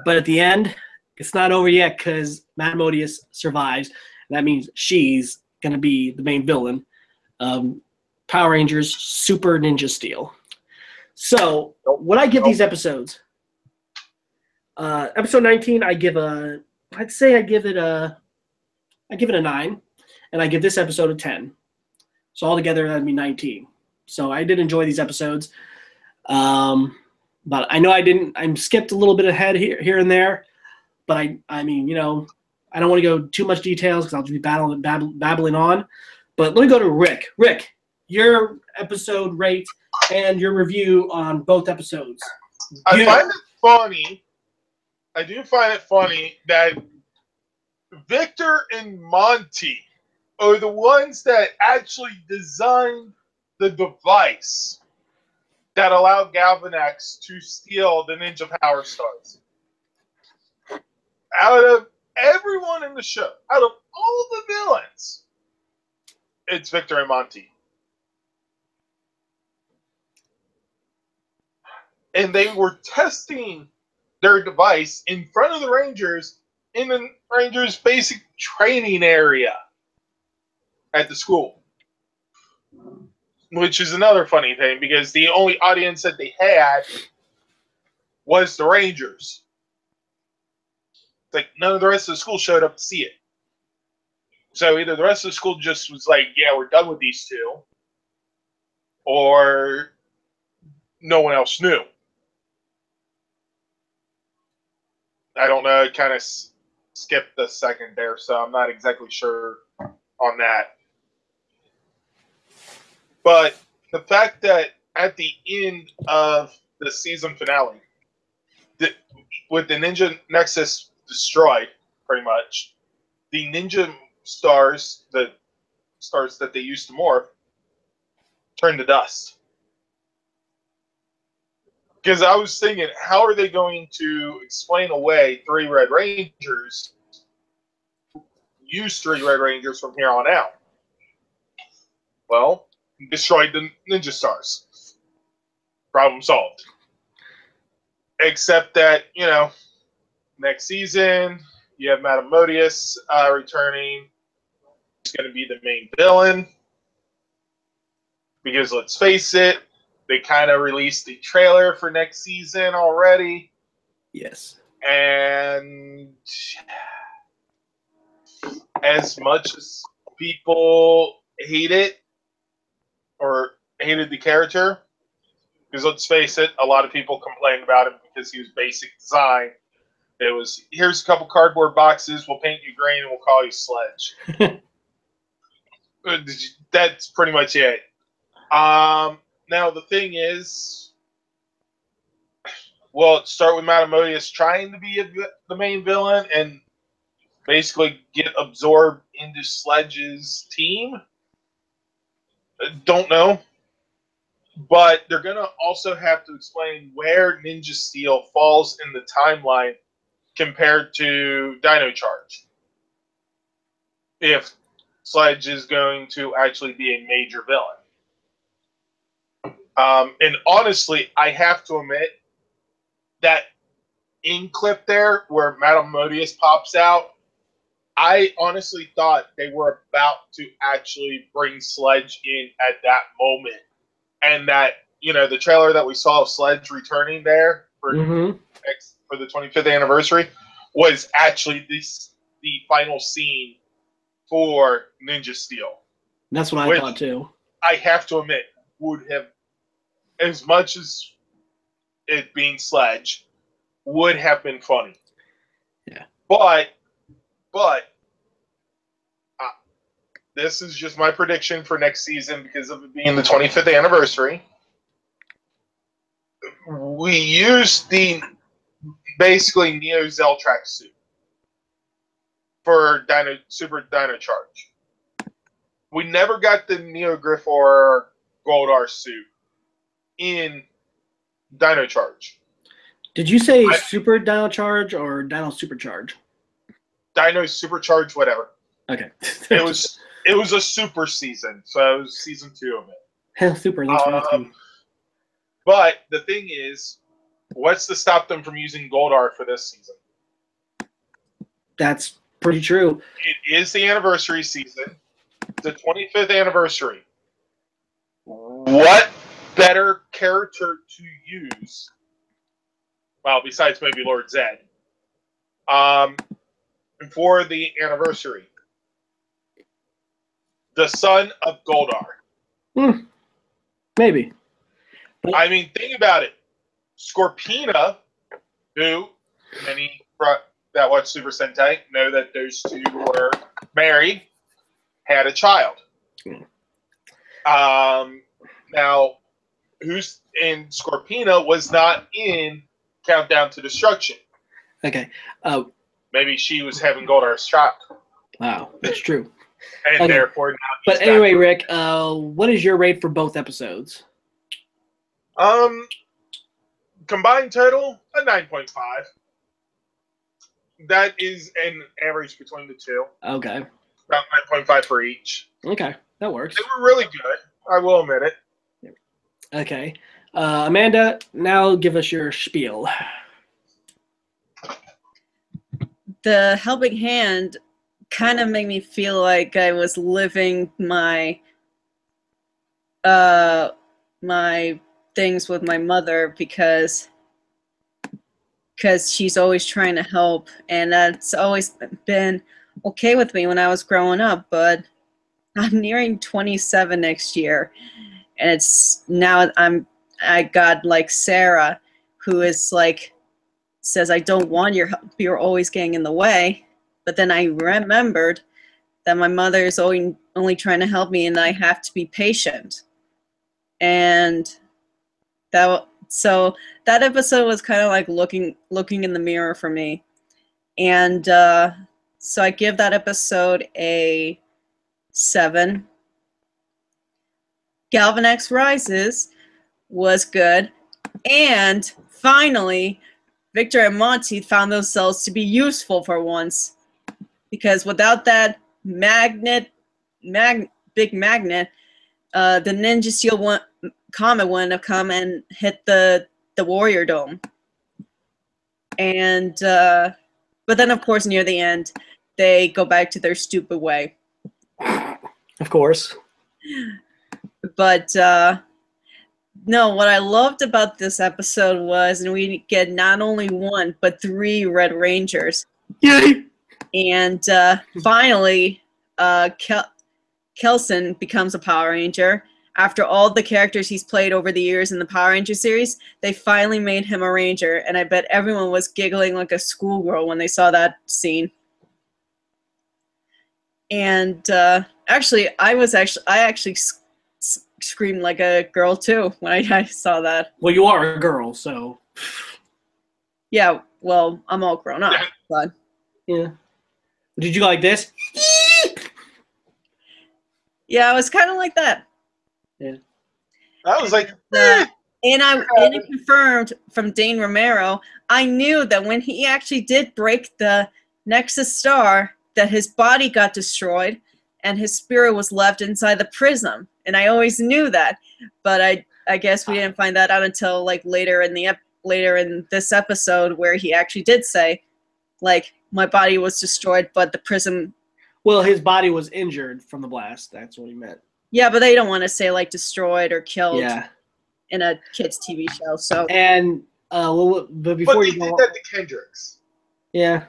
But at the end, it's not over yet because Madame Odious survives. And that means she's going to be the main villain. Power Rangers Super Ninja Steel. So when I give these episodes, episode 19, I give it a 9, and I give this episode a 10. So altogether, that'd be 19. So I did enjoy these episodes. But I know I'm skipped a little bit ahead here and there. But I mean, I don't want to go too much details because I'll just be babbling on. But let me go to Rick. Rick, your episode rate and your review on both episodes. I do find it funny that Victor and Monty are the ones that actually designed the device that allowed Galvanax to steal the Ninja Power Stars. Out of everyone in the show, out of all the villains, it's Victor and Monty. And they were testing their device in front of the Rangers in the Rangers' basic training area at the school. Which is another funny thing because the only audience that they had was the Rangers. It's like none of the rest of the school showed up to see it. So either the rest of the school just was like, yeah, we're done with these two, or no one else knew. I don't know, it kind of skipped the second there, so I'm not exactly sure on that. But the fact that at the end of the season finale, with the Ninja Nexus destroyed, pretty much, the Ninja Stars, the stars that they used to morph, turned to dust. Because I was thinking, how are they going to explain away 3 Red Rangers, use 3 Red Rangers from here on out? Well, destroyed the Ninja Stars. Problem solved. Except that, next season, you have Madame Odious returning. She's going to be the main villain. Because let's face it, they kind of released the trailer for next season already. Yes. And as much as people hate it, or hated the character, because let's face it, a lot of people complained about him because he was basic design. It was, here's a couple cardboard boxes, we'll paint you green, and we'll call you Sledge. That's pretty much it. Now, the thing is, well, start with Madame Odious trying to be the main villain and basically get absorbed into Sledge's team. Don't know. But they're going to also have to explain where Ninja Steel falls in the timeline compared to Dino Charge. If Sledge is going to actually be a major villain. And honestly, I have to admit that in clip there where Madame Odious pops out, I honestly thought they were about to actually bring Sledge in at that moment. And that, the trailer that we saw of Sledge returning there for the 25th anniversary was actually the final scene for Ninja Steel. That's what I Which- thought too. I have to admit, would have, as much as it being Sledge, would have been funny. Yeah. But, this is just my prediction for next season because of it being the 25th anniversary. We used the basically Neo Zeltrax suit for Super Dino Charge. We never got the Neo Griff or Goldar suit in Dino Charge. Did you say Super Dino Charge or Dino Supercharge? Dino Supercharge, whatever. Okay. It was a super season, so it was season 2 of it. Super. Thanks for asking. But the thing is, what's to stop them from using Goldar for this season? That's pretty true. It is the anniversary season, the 25th anniversary. What better character to use? Well, besides maybe Lord Zed. For the anniversary. The son of Goldar. Maybe. I mean, think about it. Scorpina, who many that watch Super Sentai know that those two were married, had a child. Now, who's in Scorpina was not in Countdown to Destruction. Okay. Maybe she was having Goldar's child. Wow, that's true. And Okay. therefore now But anyway, Rick, what is your rate for both episodes? Combined total, a 9.5. That is an average between the two. Okay. About 9.5 for each. Okay, that works. They were really good. I will admit it. Okay. Amanda, now give us your spiel. The Helping Hand kind of made me feel like I was living my my things with my mother because she's always trying to help, and that's always been okay with me when I was growing up. But I'm nearing 27 next year, and it's now I got like Sarah, who is like says I don't want your help. You're always getting in the way. But then I remembered that my mother is only trying to help me, and I have to be patient. And so that episode was kind of like looking in the mirror for me. And so I give that episode a 7. Galvan X Rises was good. And finally, Victor and Monty found themselves to be useful for once. Because without that big magnet, the Ninja Steel comet wouldn't have come and hit the Warrior Dome. And but then, of course, near the end, they go back to their stupid way. Of course. But no, what I loved about this episode was, and we get not only 1 but 3 Red Rangers. Yay! And finally, Kelson becomes a Power Ranger. After all the characters he's played over the years in the Power Ranger series, they finally made him a Ranger, and I bet everyone was giggling like a schoolgirl when they saw that scene. And actually, I actually screamed like a girl too when I saw that. Well, you are a girl, so Yeah, well, I'm all grown up, but yeah. Did you like this? yeah, I was kind of like that. Yeah. I was like, And it confirmed from Dane Romero, I knew that when he actually did break the Nexus Star, that his body got destroyed and his spirit was left inside the prism. And I always knew that, but I guess we didn't find that out until like later in this episode, where he actually did say, like, my body was destroyed, but the prism. Well, his body was injured from the blast. That's what he meant. Yeah, but they don't want to say like destroyed or killed Yeah. in a kids' TV show. So And but before but they you did go, that to Kendricks. yeah.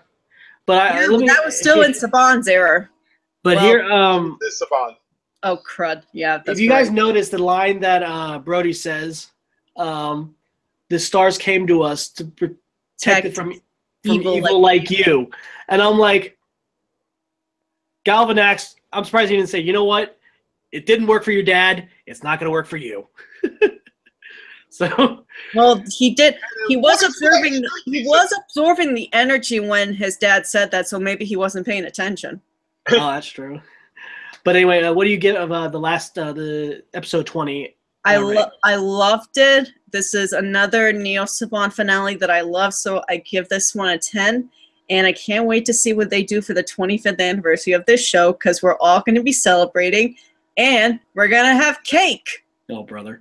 But yeah, but that was still in Saban's era. But well, here, This Saban. Oh, crud. Yeah, that's If you guys right. notice the line that Brody says, the stars came to us to protect it from evil like you. And I'm like, Galvanax, I'm surprised he didn't say, you know what? It didn't work for your dad. It's not going to work for you. So, Well, he did. He was observing. He was absorbing the energy when his dad said that, so maybe he wasn't paying attention. oh, that's true. But anyway, what do you get of the episode 20? I loved it. This is another Neo Saban finale that I love, so I give this one a 10. And I can't wait to see what they do for the 25th anniversary of this show, because we're all going to be celebrating, and we're going to have cake. Oh, brother.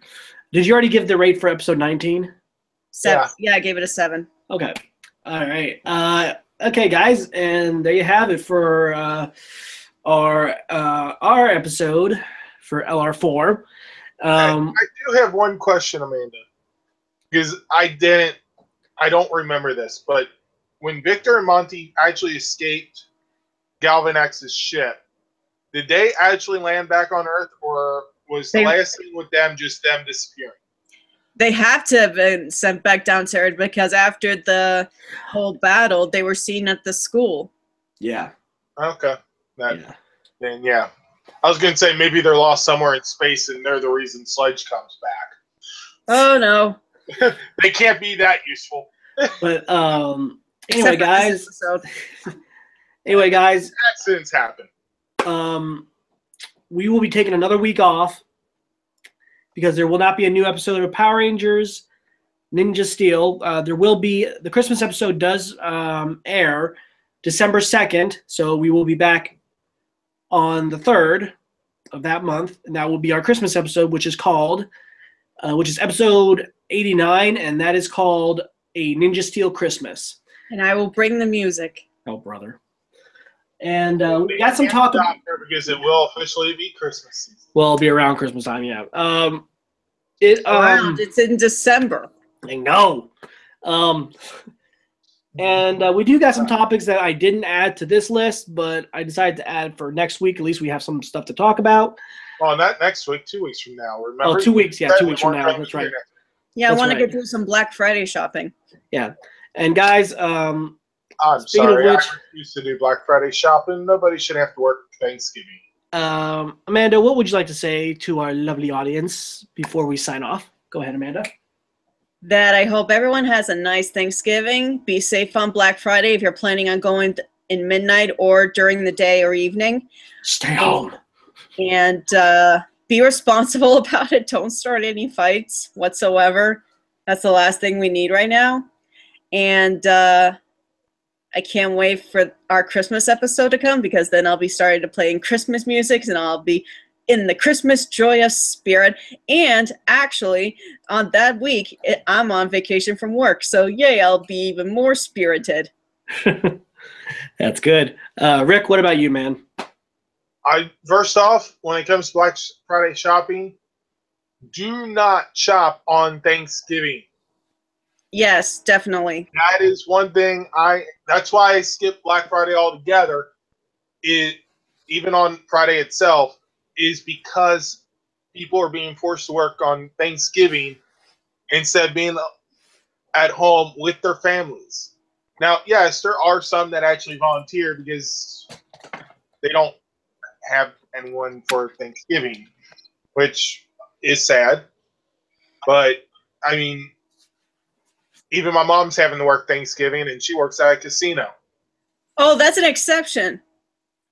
Did you already give the rate for episode 19? 7. Yeah, I gave it a 7. Okay. All right. Okay, guys, and there you have it for our episode for LR4. I do have one question, Amanda, because I don't remember this, but when Victor and Monty actually escaped Galvanax's ship, did they actually land back on Earth, or was the last thing with them just them disappearing? They have to have been sent back down to Earth, because after the whole battle, they were seen at the school. Yeah. Okay. Then yeah. I was going to say maybe they're lost somewhere in space and they're the reason Sludge comes back. Oh, no. They can't be that useful. But anyway, guys. Anyway, guys. Accidents happen. We will be taking another week off because there will not be a new episode of Power Rangers Ninja Steel. There will be – the Christmas episode does air December 2nd, so we will be back on the 3rd of that month, and that will be our Christmas episode, which is called which is episode 89, and that is called A Ninja Steel Christmas. And I will bring the music. Oh, brother. And we got some talk about because it will officially be Christmas season. Well, it'll be around Christmas time, yeah. It's in December. I know. And we do got some topics that I didn't add to this list, but I decided to add for next week. At least we have some stuff to talk about. Well, not next week, 2 weeks from now. Remember? Oh, 2 weeks, yeah, 2 weeks from now. That's right. Yeah, I want to get through some Black Friday shopping. Yeah. And guys, I'm sorry, I refuse to do Black Friday shopping. Nobody should have to work Thanksgiving. Amanda, what would you like to say to our lovely audience before we sign off? Go ahead, Amanda. That I hope everyone has a nice Thanksgiving. Be safe on Black Friday if you're planning on going in midnight or during the day or evening. Stay home. And be responsible about it. Don't start any fights whatsoever. That's the last thing we need right now. And I can't wait for our Christmas episode to come, because then I'll be starting to play Christmas music and I'll be in the Christmas joyous spirit. And actually, on that week, I'm on vacation from work. So yay, I'll be even more spirited. That's good. Rick, what about you, man? First off, when it comes to Black Friday shopping, do not shop on Thanksgiving. Yes, definitely. That is one thing that's why I skip Black Friday altogether. Even on Friday itself, is because people are being forced to work on Thanksgiving instead of being at home with their families. Now, yes, there are some that actually volunteer because they don't have anyone for Thanksgiving, which is sad. But, I mean, even my mom's having to work Thanksgiving, and she works at a casino. Oh, that's an exception.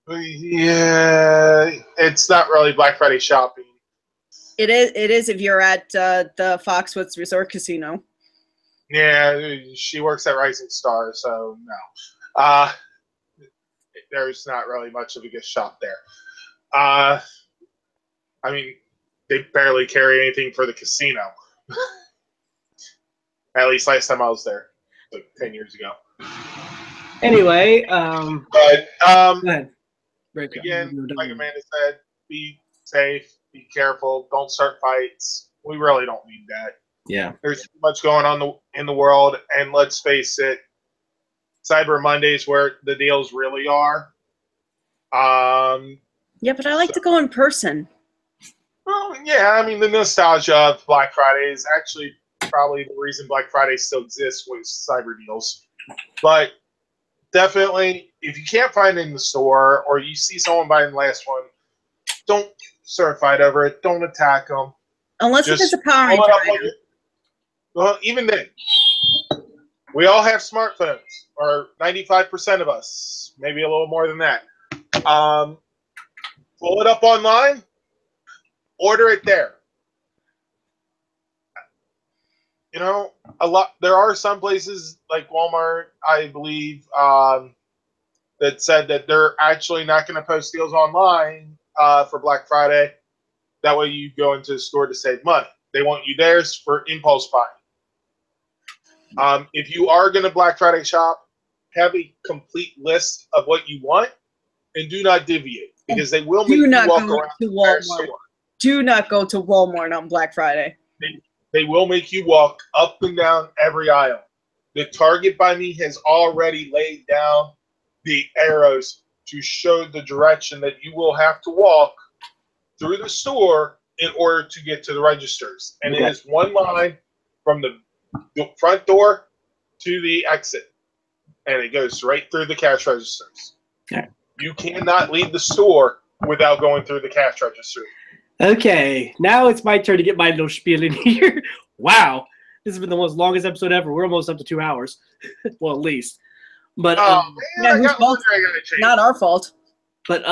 Yeah, it's not really Black Friday shopping. It is if you're at the Foxwoods Resort Casino. Yeah, she works at Rising Star, so no. There's not really much of a gift shop there. I mean, they barely carry anything for the casino. At least last time I was there, like 10 years ago. Anyway, but go ahead. Again, like Amanda said, be safe, be careful, don't start fights. We really don't need that. Yeah. There's too much going on in the world, and let's face it, Cyber Monday's where the deals really are. Yeah, but I like to go in person. Well, yeah, I mean, the nostalgia of Black Friday is actually probably the reason Black Friday still exists with cyber deals. But definitely, if you can't find it in the store or you see someone buying the last one, don't start a fight over it. Don't attack them. Unless if Just it's a Power pull Ranger it up on item. your- Well, even then, we all have smartphones, or 95% of us, maybe a little more than that. Pull it up online, order it there. You know, a lot. There are some places like Walmart, I believe, that said that they're actually not going to post deals online for Black Friday. That way, you go into the store to save money. They want you there for impulse buying. If you are going to Black Friday shop, have a complete list of what you want, and do not deviate because they will make Do you not walk go around to the entire Walmart. store. Do not go to Walmart on Black Friday. They will make you walk up and down every aisle. The Target by me has already laid down the arrows to show the direction that you will have to walk through the store in order to get to the registers. And Okay. it is one line from the front door to the exit. And it goes right through the cash registers. Okay. You cannot leave the store without going through the cash register. Okay, now it's my turn to get my little spiel in here. Wow, this has been the most longest episode ever. We're almost up to 2 hours. Well, at least. But Oh, man, yeah, I whose got fault? laundry I gotta change. Not our fault. Actually,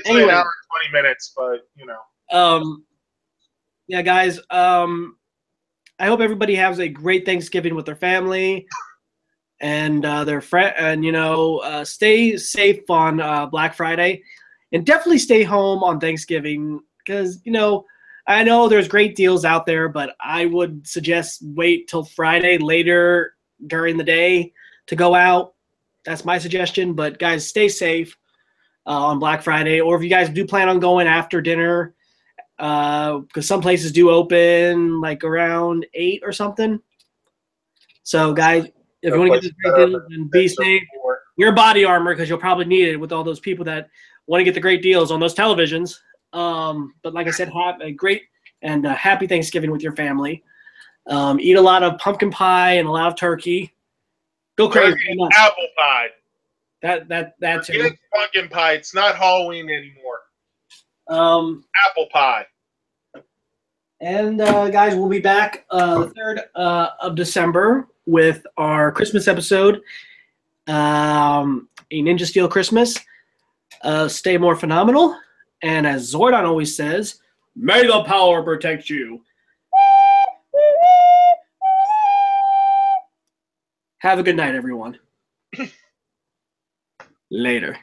anyway, an hour and 20 minutes, but, you know. Yeah, guys. I hope everybody has a great Thanksgiving with their family and their friend, and stay safe on Black Friday, and definitely stay home on Thanksgiving because I know there's great deals out there, but I would suggest wait till Friday later during the day to go out. That's my suggestion. But guys, stay safe on Black Friday, or if you guys do plan on going after dinner, because some places do open like around 8 or something. So, guys, if you want to get this great deal, then be safe. Wear body armor because you'll probably need it with all those people that want to get the great deals on those televisions. But like I said, have a great and happy Thanksgiving with your family. Eat a lot of pumpkin pie and a lot of turkey. Go crazy. Turkey, apple pie. That's Forget pumpkin pie. It's not Halloween anymore. Apple pie. And guys, we'll be back the 3rd of December with our Christmas episode, a Ninja Steel Christmas. Stay more phenomenal. And as Zordon always says, may the power protect you. Have a good night, everyone. Later.